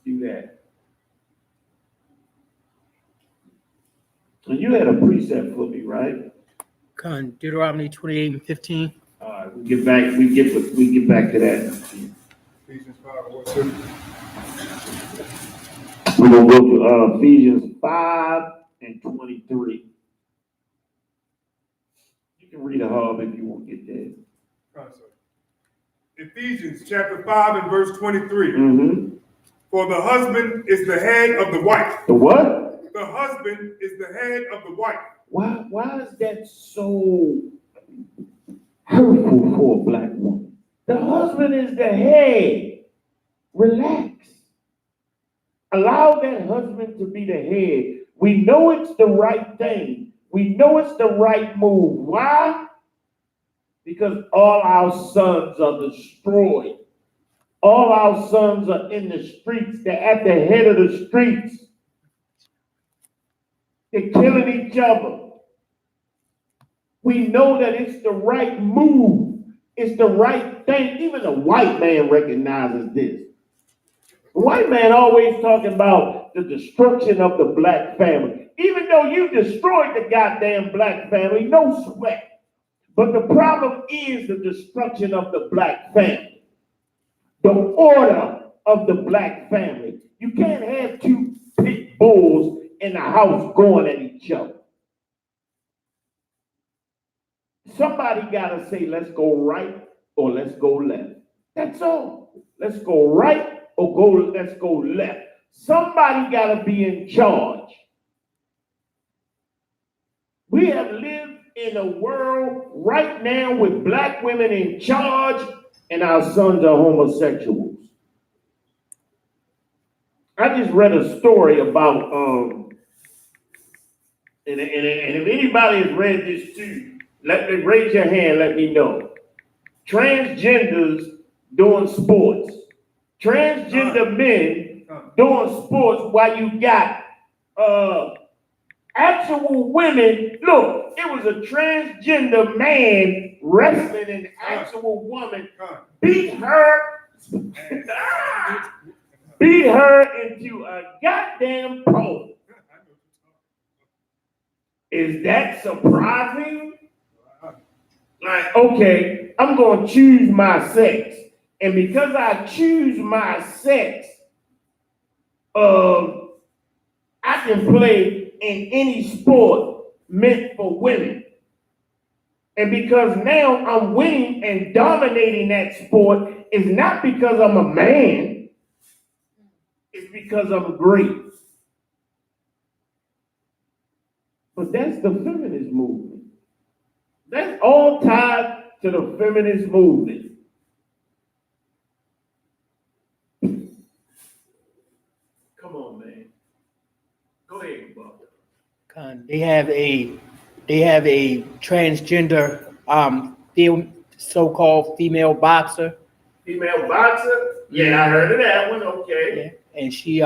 do that. And you had a precept for me, right? Deuteronomy 28:15. All right, we get back to that. Ephesians 5, what's it? We're gonna go to Ephesians 5:23. You can read a hub if you won't get there. Ephesians chapter 5 and verse 23. Mm-hmm. For the husband is the head of the wife. The what? The husband is the head of the wife. Why is that so hurtful for a black woman? The husband is the head. Relax. Allow that husband to be the head. We know it's the right thing. We know it's the right move. Why? Because all our sons are destroyed. All our sons are in the streets. They're at the head of the streets. They're killing each other. We know that it's the right move. It's the right thing. Even the white man recognizes this. The white man always talking about the destruction of the black family. Even though you destroyed the goddamn black family, no sweat. But the problem is the destruction of the black family. The order of the black family. You can't have two pit bulls in the house going at each other. Somebody got to say, let's go right or let's go left. That's all. Let's go right or let's go left. Somebody got to be in charge. We have lived in a world right now with black women in charge and our sons are homosexuals. I just read a story about, and if anybody has read this too, raise your hand, let me know. Transgenders doing sports. Transgender men doing sports while you got actual women. Look, it was a transgender man wrestling an actual woman, beat her into a goddamn pole. Is that surprising? Like, okay, I'm going to choose my sex. And because I choose my sex, I can play in any sport meant for women. And because now I'm winning and dominating that sport, it's not because I'm a man. It's because I'm great. But that's the feminist movement. That's all tied to the feminist movement. Come on, man. Go ahead, Bob. They have a transgender film so-called female boxer. Female boxer? Yeah, I heard of that one, okay. Yeah. And she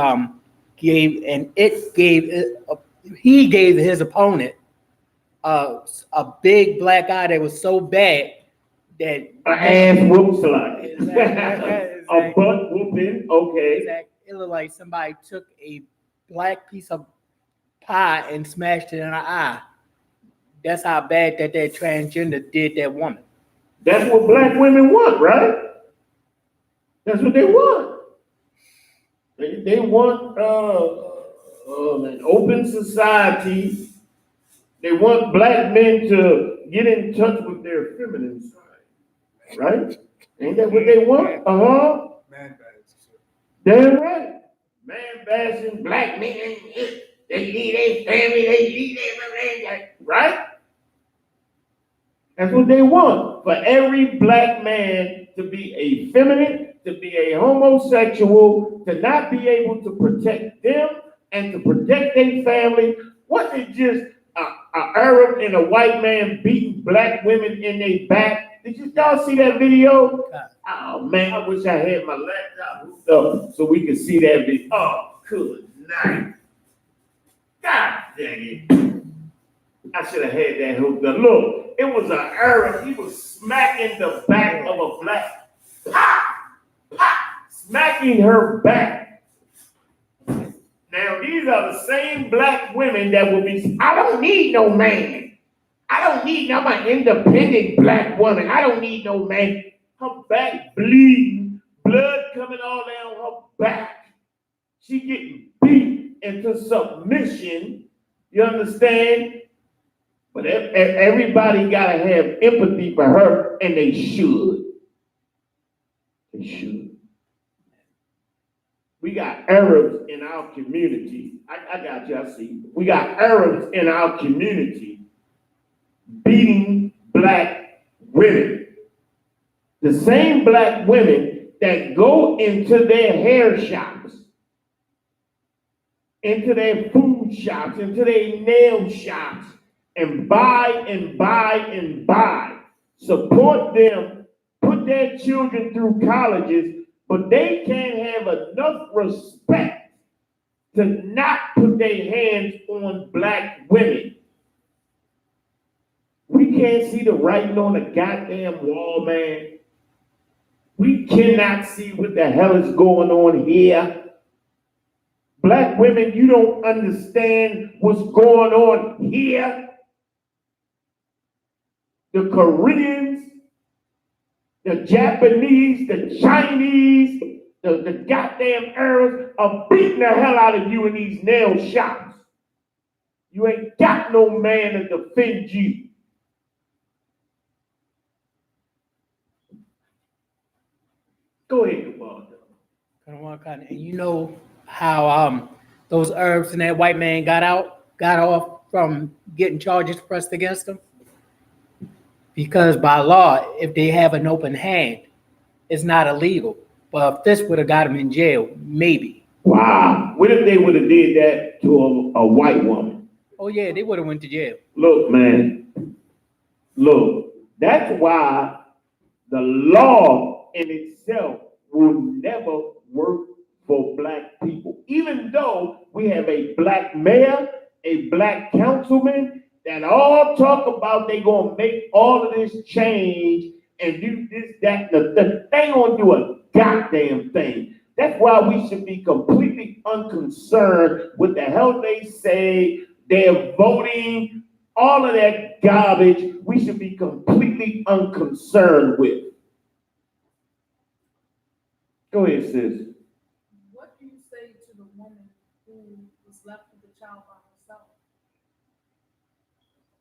he gave his opponent a big black eye that was so bad that An ass whoop slide. Exactly. A butt whooping, okay. it looked like somebody took a black piece of pie and smashed it in her eye. That's how bad that transgender did that woman. That's what black women want, right? That's what they want. They want an open society. They want black men to get in touch with their feminine side, right? Ain't that what they want? Uh-huh. Man bags. Damn right. Man bashing, black men, they leave their family, they leave their, right? That's what they want. For every black man to be a feminine, to be a homosexual, to not be able to protect them and to protect their family. What is just an Arab and a white man beating black women in their back? Did y'all see that video? Oh man, I wish I had my laptop hooked up so we could see that video. Oh, good night. God dang it. I should have had that hooked up. Look, it was an Arab. He was smacking the back of a black. Pop! Pop! Smacking her back. Now, these are the same black women that will be, I don't need no man. I'm an independent black woman. I don't need no man. Her back bleeding, blood coming all down her back. She getting beat into submission. You understand? But everybody gotta have empathy for her, and they should. They should. We got Arabs in our community. I got you, I see. We got Arabs in our community beating black women. The same black women that go into their hair shops, into their food shops, into their nail shops, and buy and buy and buy. Support them, put their children through colleges, but they can't have enough respect to not put their hands on black women. We can't see the writing on the goddamn wall, man. We cannot see what the hell is going on here. Black women, you don't understand what's going on here. The Koreans, the Japanese, the Chinese, the goddamn Arabs are beating the hell out of you in these nail shops. You ain't got no man to defend you. Go ahead, And you know how those Arabs and that white man got off from getting charges pressed against them? Because by law, if they have an open hand, it's not illegal. But if this would have got them in jail, maybe. Wow. What if they would have did that to a white woman? Oh yeah, they would have went to jail. Look, man. Look, that's why the law in itself will never work for black people. Even though we have a black mayor, a black councilman, that all talk about they gonna make all of this change and do this, that, they ain't gonna do a goddamn thing. That's why we should be completely unconcerned with the hell they say, they're voting, all of that garbage, we should be completely unconcerned with. Go ahead, sis. What do you say to the woman who was left with the child by herself?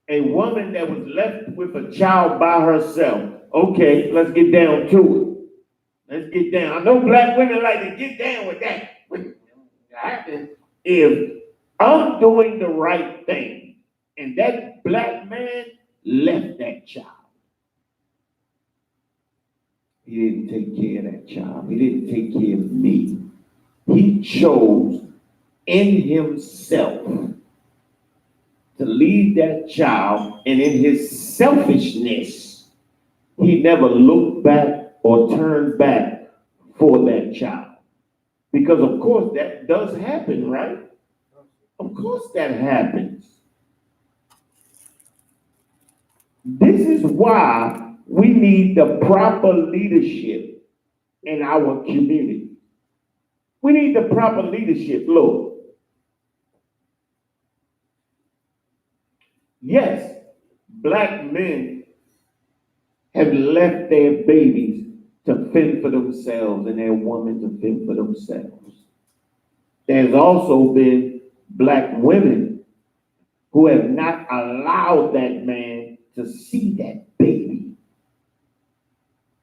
A woman that was left with a child by herself. Okay, let's get down to it. Let's get down. I know black women like to get down with that. If I'm doing the right thing and that black man left that child, he didn't take care of that child. He didn't take care of me. He chose in himself to leave that child, and in his selfishness, he never looked back or turned back for that child. Because of course that does happen, right? Of course that happens. This is why we need the proper leadership in our community. We need the proper leadership, Lord. Yes, black men have left their babies to fend for themselves and their women to fend for themselves. There's also been black women who have not allowed that man to see that baby.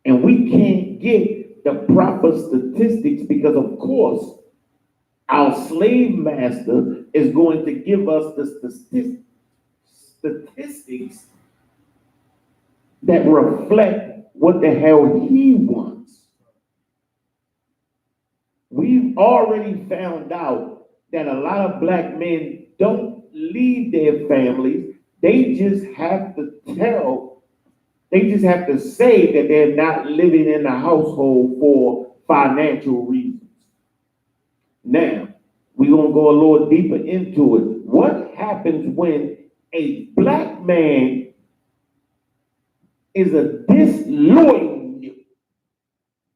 And we can't get the proper statistics because, of course, our slave master is going to give us the statistics that reflect what the hell he wants. We've already found out that a lot of black men don't leave their families. They just have to say that they're not living in the household for financial reasons. Now, we're going to go a little deeper into it. What happens when a black man is a disloyal?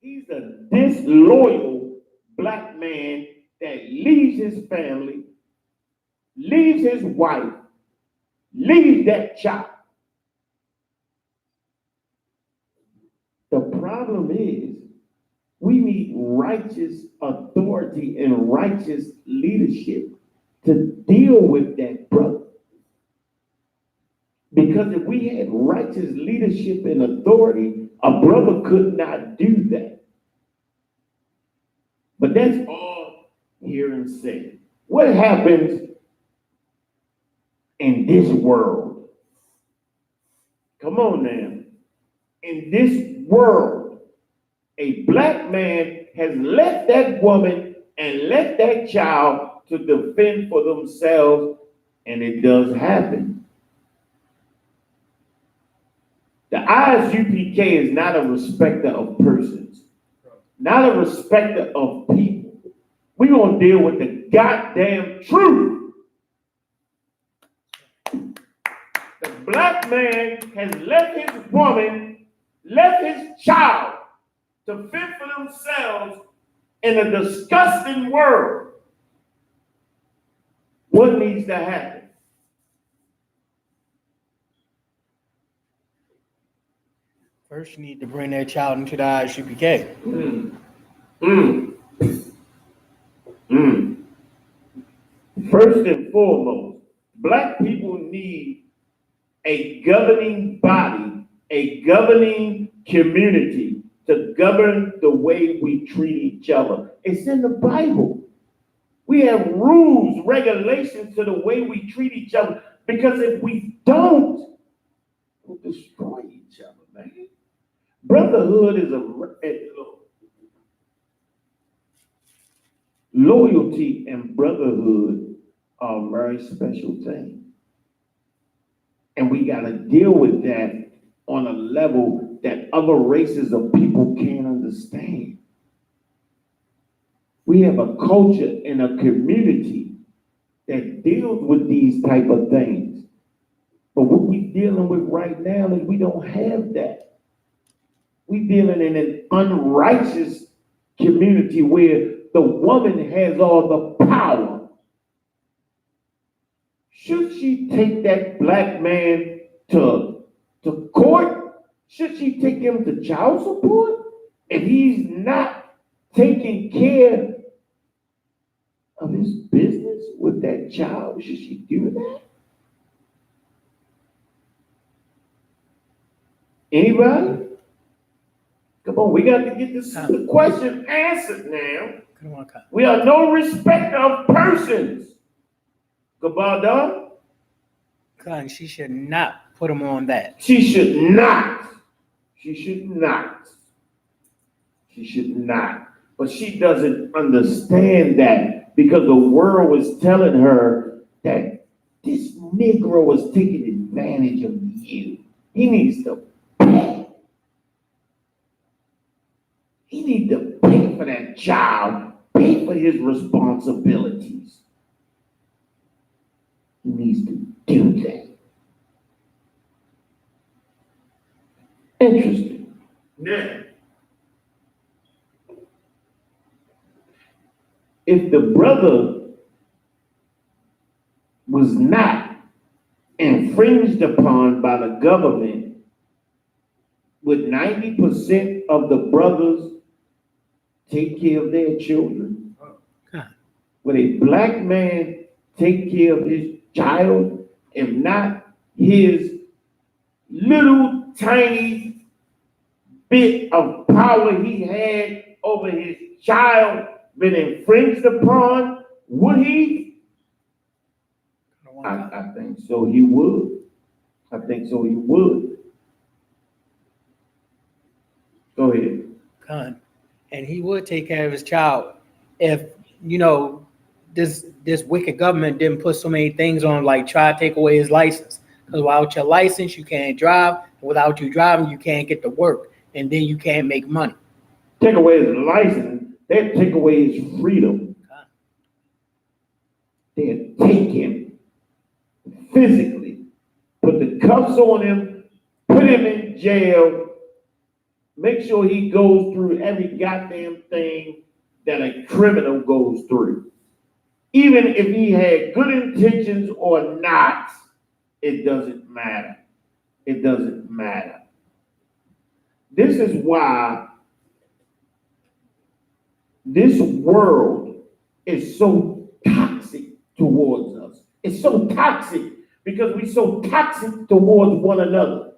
He's a disloyal black man that leaves his family, leaves his wife, leaves that child. The problem is we need righteous authority and righteous leadership to deal with that brother. Because if we had righteous leadership and authority, a brother could not do that. But that's all here and say. What happens in this world? Come on now. In this world, a black man has left that woman and left that child to defend for themselves, and it does happen. The Isupk is not a respecter of persons, not a respecter of people. We're going to deal with the goddamn truth. The black man has left his woman, left his child to fend for themselves in a disgusting world. What needs to happen? First, you need to bring that child into the Isupk. First and foremost, black people need a governing body, a governing community to govern the way we treat each other. It's in the Bible. We have rules, regulations to the way we treat each other, because if we don't, we'll destroy each other, man. Brotherhood is loyalty and brotherhood are a very special thing. And we got to deal with that on a level that other races of people can't understand. We have a culture and a community that deals with these type of things. But what we're dealing with right now is we don't have that. We're dealing in an unrighteous community where the woman has all the power. Should she take that black man to court? Should she take him to child support? If he's not taking care of his business with that child, should she do that? Anybody? Come on, we got to get the question answered now. Come on, Kyle. We are no respecter of persons. Kabada? Kyle, she should not put him on that. She should not. She should not. She should not. But she doesn't understand that because the world is telling her that this Negro is taking advantage of you. He needs to pay. he need to pay for that child, pay for his responsibilities. He needs to do that. Interesting. Now, if the brother was not infringed upon by the government, would 90% of the brothers take care of their children? God. Would a black man take care of his child, if not his little tiny bit of power he had over his child been infringed upon? Would he? I think so he would. I think so he would. Go ahead. God. And he would take care of his child if, this wicked government didn't put so many things on, like try to take away his license. Because without your license, you can't drive. Without you driving, you can't get to work. And then you can't make money. Take away his license, they'll take away his freedom. They'll take him physically, put the cuffs on him, put him in jail, make sure he goes through every goddamn thing that a criminal goes through. Even if he had good intentions or not, it doesn't matter. It doesn't matter. This is why this world is so toxic towards us. It's so toxic because we're so toxic towards one another.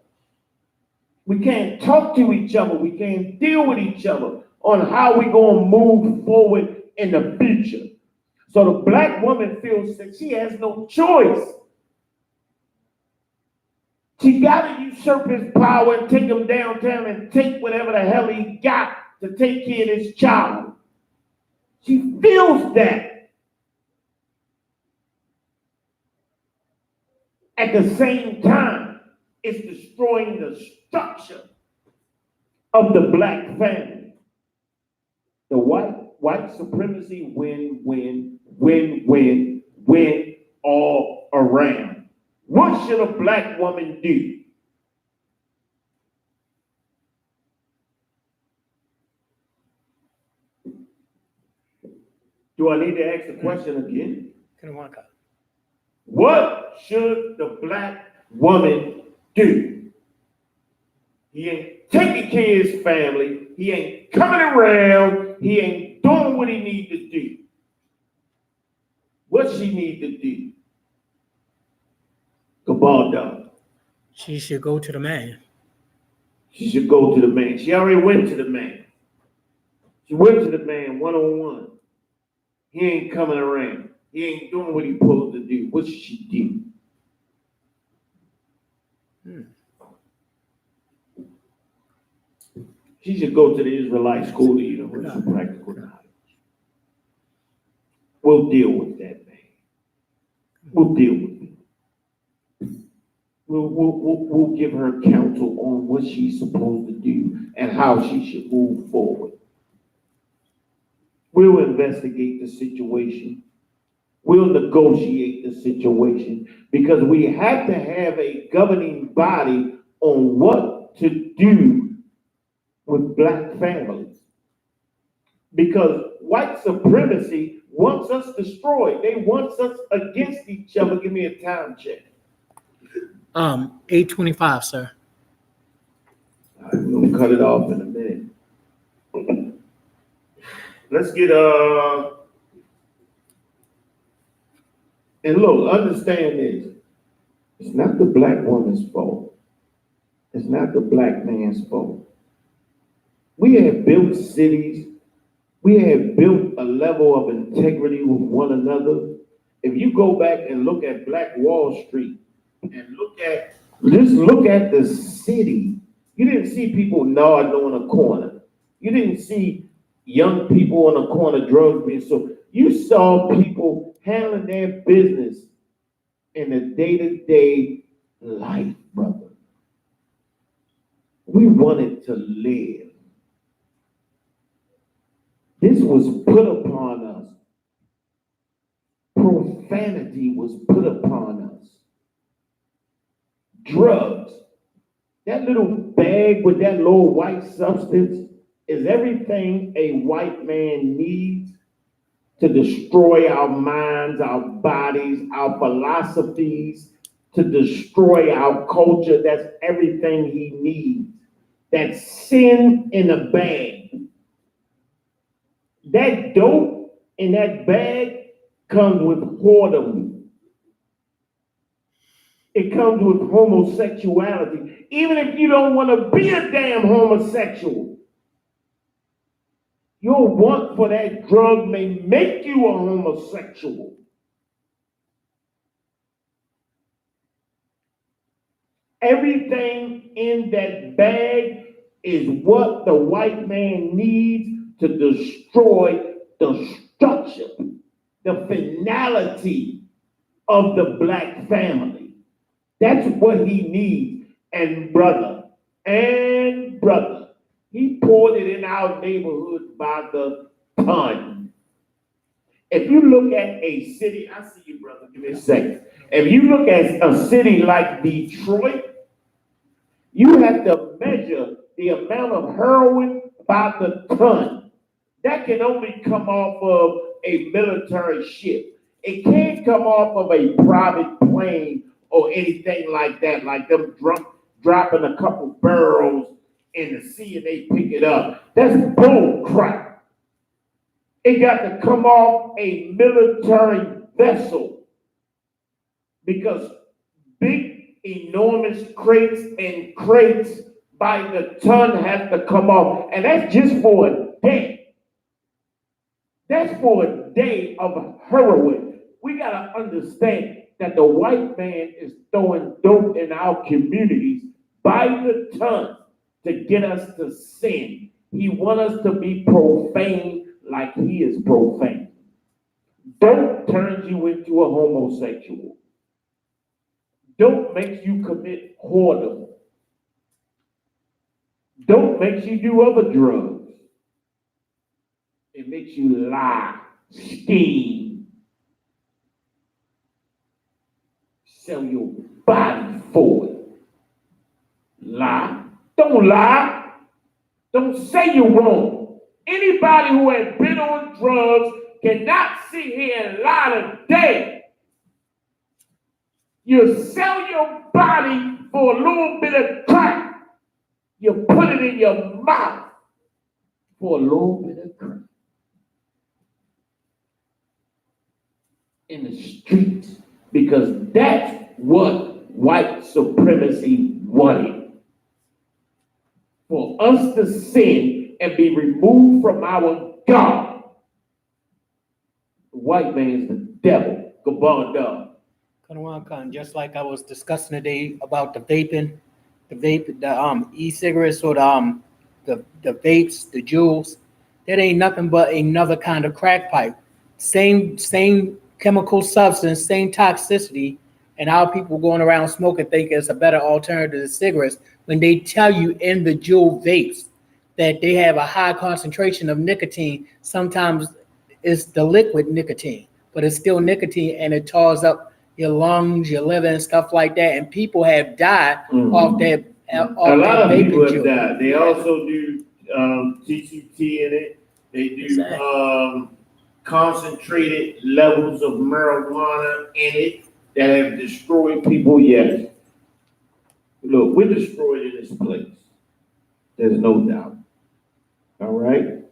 We can't talk to each other. We can't deal with each other on how we're going to move forward in the future. So the black woman feels that she has no choice. She got to usurp his power and take him downtown and take whatever the hell he got to take care of his child. She feels that. At the same time, it's destroying the structure of the black family. The white supremacy win all around. What should a black woman do? Do I need to ask the question again? What should the black woman do? He ain't taking care of his family. He ain't coming around. He ain't doing what he needs to do. What she need to do? Cabaldo. She should go to the man. She should go to the man. She already went to the man. She went to the man one-on-one. He ain't coming around. He ain't doing what he's supposed to do. What should she do? She should go to the Israelite School of Universal Practical Knowledge. We'll deal with that, man. We'll deal with it. We'll give her counsel on what she's supposed to do and how she should move forward. We'll investigate the situation. We'll negotiate the situation because we have to have a governing body on what to do with black families. Because white supremacy wants us destroyed. They want us against each other. Give me a time check. 8:25, sir. I'm gonna cut it off in a minute. Let's get and look, understand this. It's not the black woman's fault. It's not the black man's fault. We have built cities. We have built a level of integrity with one another. If you go back and look at Black Wall Street and look at the city, you didn't see people nodding on a corner. You didn't see young people on a corner, drugs being sold. You saw people handling their business in the day-to-day life, brother. We wanted to live. This was put upon us. Profanity was put upon us. Drugs. That little bag with that little white substance is everything a white man needs to destroy our minds, our bodies, our philosophies, to destroy our culture. That's everything he needs. That's sin in a bag. That dope in that bag comes with whoredom. It comes with homosexuality. Even if you don't want to be a damn homosexual, your want for that drug may make you a homosexual. Everything in that bag is what the white man needs to destroy the structure, the finality of the black family. That's what he needs. And brother, he poured it in our neighborhood by the ton. If you look at a city, I see you, brother, give me a second. If you look at a city like Detroit, you have to measure the amount of heroin by the ton. That can only come off of a military ship. It can't come off of a private plane or anything like that, like them dropping a couple barrels in the sea and they pick it up. That's bull crap. It got to come off a military vessel because big, enormous crates and crates by the ton have to come off. And that's just for a day. That's for a day of heroin. We got to understand that the white man is throwing dope in our communities by the ton to get us to sin. He wants us to be profane like he is profane. Dope turns you into a homosexual. Dope makes you commit whoredom. Dope makes you do other drugs. It makes you lie, scheme, sell your body for it. Lie. Don't lie. Don't say you're wrong. Anybody who has been on drugs cannot sit here and lie today. You sell your body for a little bit of crack. You put it in your mouth for a little bit of crack. In the streets, because that's what white supremacy wanted. For us to sin and be removed from our God. The white man is the devil. Gabon. Just like I was discussing today about the vaping, the e-cigarettes or the vapes, the jewels, that ain't nothing but another kind of crack pipe. Same chemical substance, same toxicity, and our people going around smoking think it's a better alternative to cigarettes when they tell you in the jewel vapes that they have a high concentration of nicotine. Sometimes it's the liquid nicotine, but it's still nicotine and it tears up your lungs, your liver, and stuff like that. And people have died off that. A lot of people have jewel. died. They also do TCT in it. They do concentrated levels of marijuana in it that have destroyed people. Yes. Look, we're destroyed in this place. There's no doubt. All right?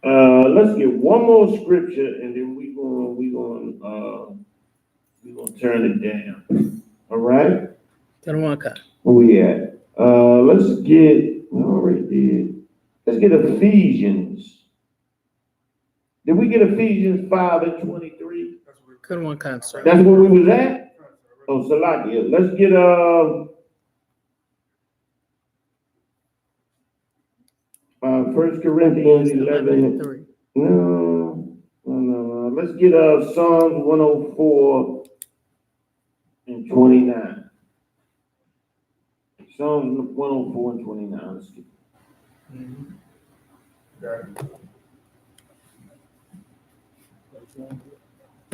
Let's get one more scripture and then we're gonna turn it down. All right? Where we at? Let's get, we already did. Let's get Ephesians. Did we get Ephesians 5:23? That's where we was at? Oh, Salakia. Let's get 1 Corinthians 11. No. Let's get Psalms 104 and 29. Psalms 104 and 29. Let's get Got it.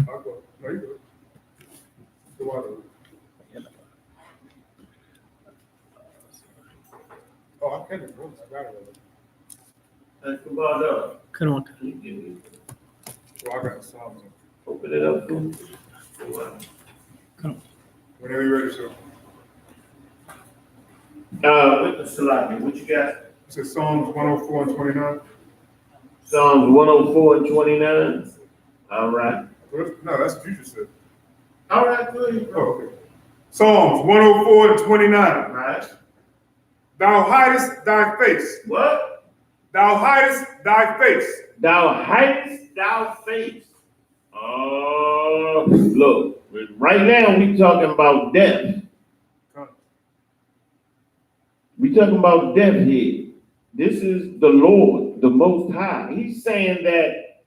I'll go. No, you go. Go out. Oh, I can't remember. I got it. Let's go about that. Come on. Well, I got the songs. Open it up. Fool. Whenever you're ready, sir. With the Salaki, what you got? It says Psalms 104 and 29. Psalms 104 and 29. All right. No, that's what you just said. All right, good. Oh, okay. Psalms 104 and 29. Right. Thou hidest thy face. What? Thou hidest thy face. Thou hidest thy face. Oh, look. Right now we talking about death. We talking about death here. This is the Lord, the Most High. He's saying that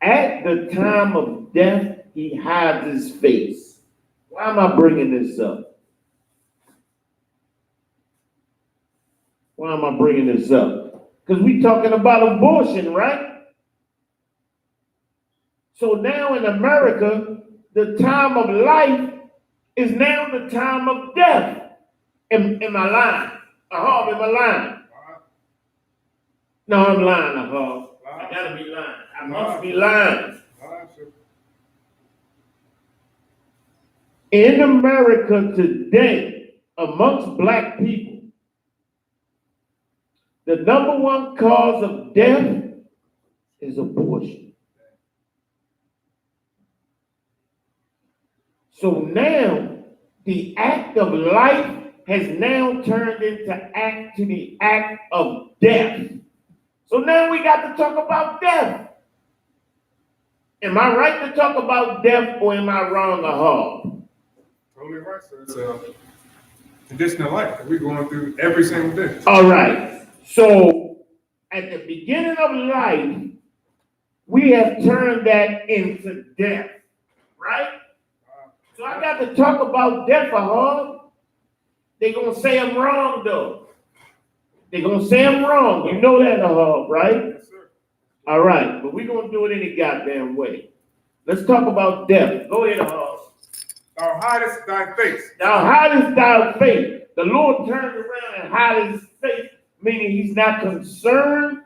at the time of death, he hides his face. Why am I bringing this up? Why am I bringing this up? Because we talking about abortion, right? So now in America, the time of life is now the time of death. Am I lying? Ahab, am I lying? No, I'm lying, Ahab. I gotta be lying. I must be lying. In America today, amongst black people, the number one cause of death is abortion. So now, the act of life has now turned into the act of death. So now we got to talk about death. Am I right to talk about death or am I wrong, Ahab? Totally right, sir. It's a condition of life that we're going through every single day. All right. So at the beginning of life, we have turned that into death, right? So I got to talk about death, Ahab. They're going to say I'm wrong, though. They're going to say I'm wrong. You know that, Ahab, right? Yes, sir. All right. But we're going to do it any goddamn way. Let's talk about death. Go ahead, Ahab. Thou hidest thy face. Thou hidest thy face. The Lord turns around and hides his face, meaning he's not concerned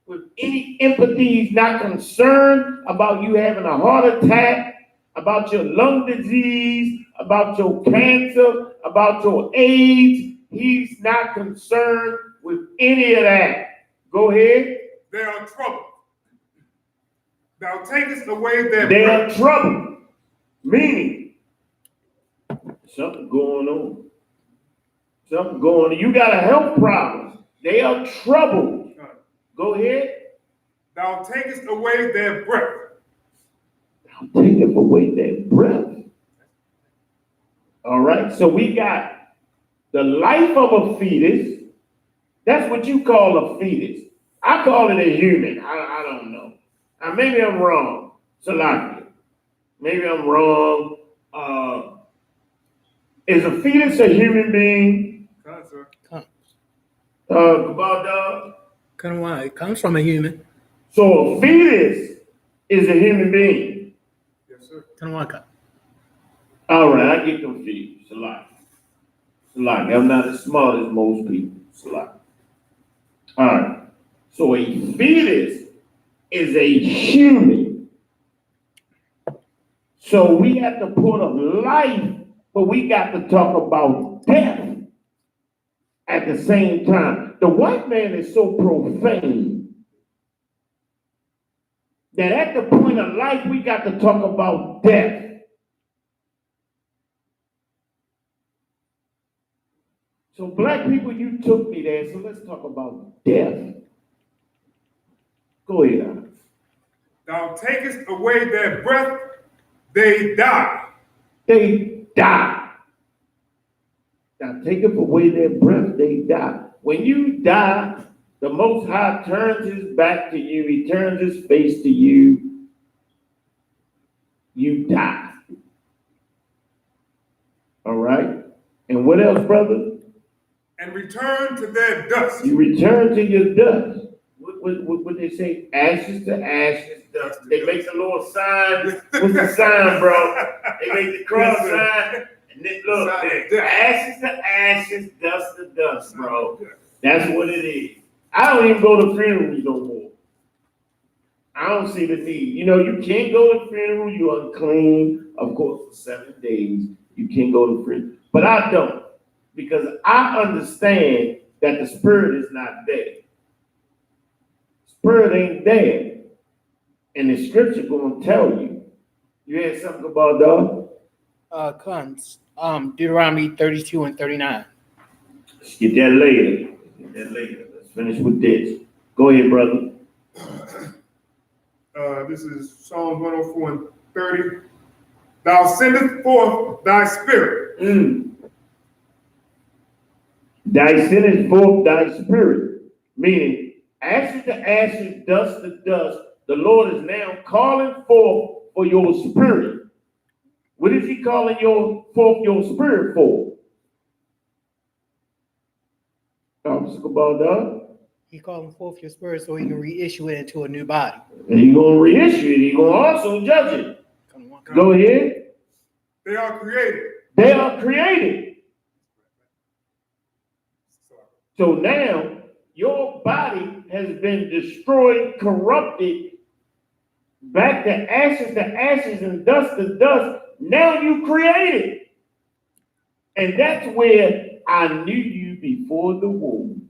with any empathy. He's not concerned about you having a heart attack, about your lung disease, about your cancer, about your AIDS. He's not concerned with any of that. Go ahead. They are troubled. Thou takest away their They breath. are troubled, meaning something going on. Something going on. You got a health problem. They are troubled. Go ahead. Thou takest away their breath. Thou taketh away their breath. All right. So we got the life of a fetus. That's what you call a fetus. I call it a human. I don't know. Maybe I'm wrong. Salaki. Maybe I'm wrong. Is a fetus a human being? Sir. Kabal. It comes from a human. So a fetus is a human being. Yes, sir. All right, I get confused. Salaki. I'm not as smart as most people. Salaki. All right. So a fetus is a human. So we have to put up life, but we got to talk about death at the same time. The white man is so profane that at the point of life, we got to talk about death. So black people, you took me there, so let's talk about death. Go ahead, Alex. Thou takest away their breath, they die. They die. Now taketh away their breath, they die. When you die, the Most High turns his back to you, he turns his face to you, you die. All right? And what else, brother? And return to their dust. You return to your dust. What they say? Ashes to ashes, dust. They make the little sign. What's the sign, bro? They make the cross sign. And then, look, ashes to ashes, dust to dust, bro. That's what it is. I don't even go to funerals no more. I don't see the need. You know, you can't go to funeral. You're unclean, of course, for 7 days. You can't go to funeral. But I don't. Because I understand that the spirit is not there. Spirit ain't there. And the scripture gonna tell you. You had something about that? Deuteronomy 32 and 39. Let's get that later. Let's finish with this. Go ahead, brother. This is Psalms 104 and 30. Thou sendest forth thy spirit. Thy sendest forth thy spirit. Meaning, ashes to ashes, dust to dust. The Lord is now calling forth for your spirit. What is he calling forth your spirit for? About that. He calling forth your spirit so he can reissue it into a new body. And he's going to reissue it. He's going to also judge it. Go ahead. They are created. They are created. So now your body has been destroyed, corrupted, back to ashes and dust to dust. Now you created. And that's where I knew you before the womb.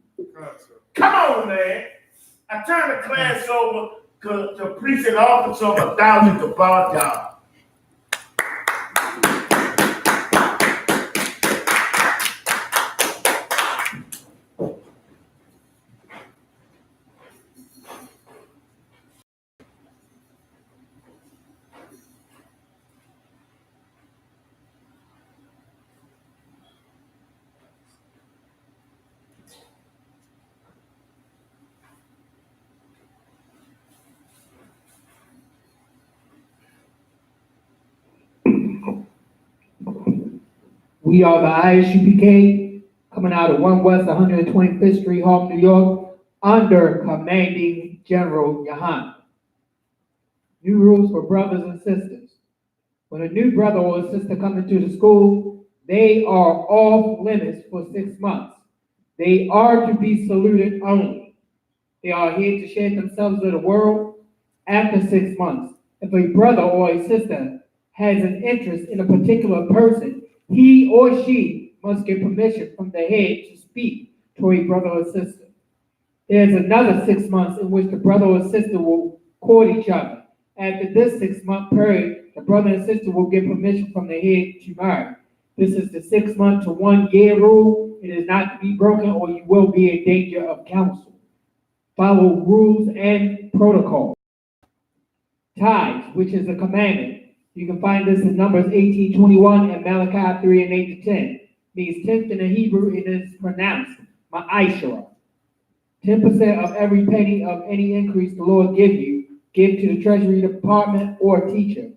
Come on, man. I turned the class over to preaching officer of 1,000 Kabbalah job. We are the Isupk coming out of 1 West 125th Street, Harlem, New York, under Commanding General Yahan. New rules for brothers and sisters. When a new brother or sister comes into the school, they are off limits for 6 months. They are to be saluted only. They are here to share themselves with the world. After 6 months, if a brother or a sister has an interest in a particular person, he or she must get permission from the head to speak to a brother or sister. There's another 6 months in which the brother or sister will court each other. After this 6-month period, the brother and sister will get permission from the head to marry. This is the 6 month to 1 year rule. It is not to be broken or you will be in danger of counsel. Follow rules and protocol. Tithes, which is a commandment. You can find this in Numbers 18:21 and Malachi 3 and 8 to 10. Means tenth in the Hebrew, it is pronounced ma'ashara. 10% of every penny of any increase the Lord give you, give to the Treasury Department or teacher.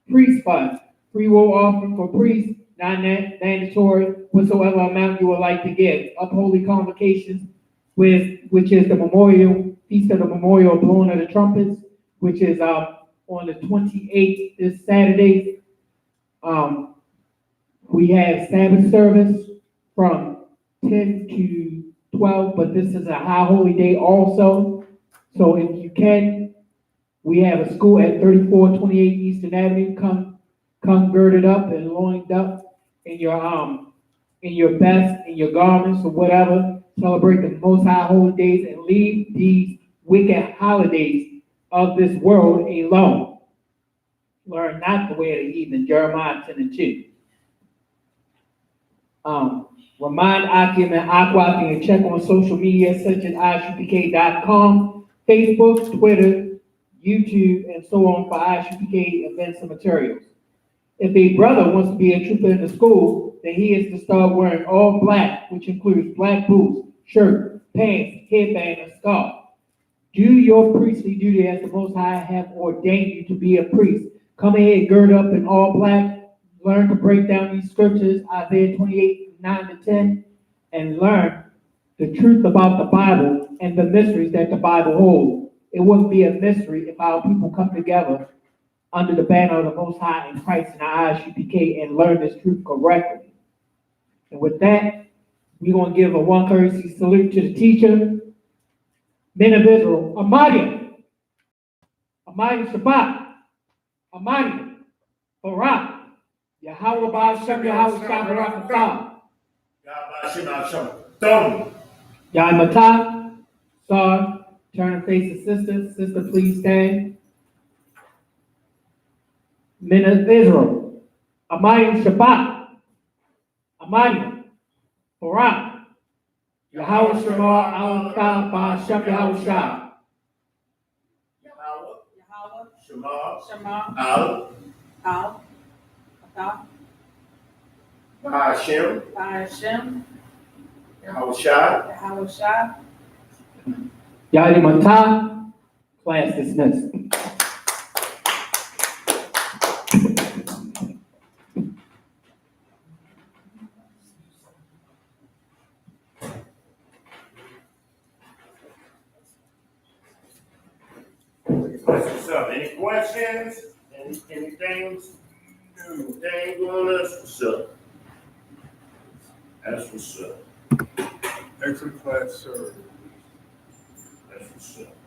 Priest funds, free will offering for priests, non-mandatory, whatsoever amount you would like to give. Upholy convocations, which is the memorial, Feast of the Memorial Blowing of the Trumpets, which is on the 28th, this Saturday. We have Sabbath service from 10 to 12, but this is a high holy day also. So if you can, we have a school at 3428 Eastern Avenue. Come girded up and loined up in your best, in your garments or whatever. Celebrate the most high holy days and leave these wicked holidays of this world alone. Learn not the way of the heathen, Jeremiah 10 and 2. Remind Akim and Aqua and check on social media such as isupk.com, Facebook, Twitter, YouTube, and so on for Isupk events and materials. If a brother wants to be a trooper in the school, then he is to start wearing all black, which includes black boots, shirt, pants, headband, and scarf. Do your priestly duty as the Most High have ordained you to be a priest. Come ahead, gird up in all black. Learn to break down these scriptures, Isaiah 28 9 to 10 and learn the truth about the Bible and the mysteries that the Bible holds. It wouldn't be a mystery if our people come together under the banner of the Most High in Christ and our ISUPK and learn this truth correctly. And with that, we're going to give a one courtesy salute to the teacher, men of Israel, Amadia, Shabbat, Amadia, Barak, Yahweh Ba'ashem, Yahweh Shabbat, Yahweh Sar, turn and face the sister. Sister, please stand. Men of Israel, Amadia Shabbat, Amadia, Barak, Yahweh Shema, Al Ba'ashem, Yahweh Shah. Yahweh, Shema, Shema, Al, Al, Atah, Hashem, Hashem, Yahweh Shai. Yahweh Shah. Yahweh Matah, class dismissed. What's up? Any questions? Anything? Anything on us? What's up? That's what's up. Excellent class, sir. That's what's up.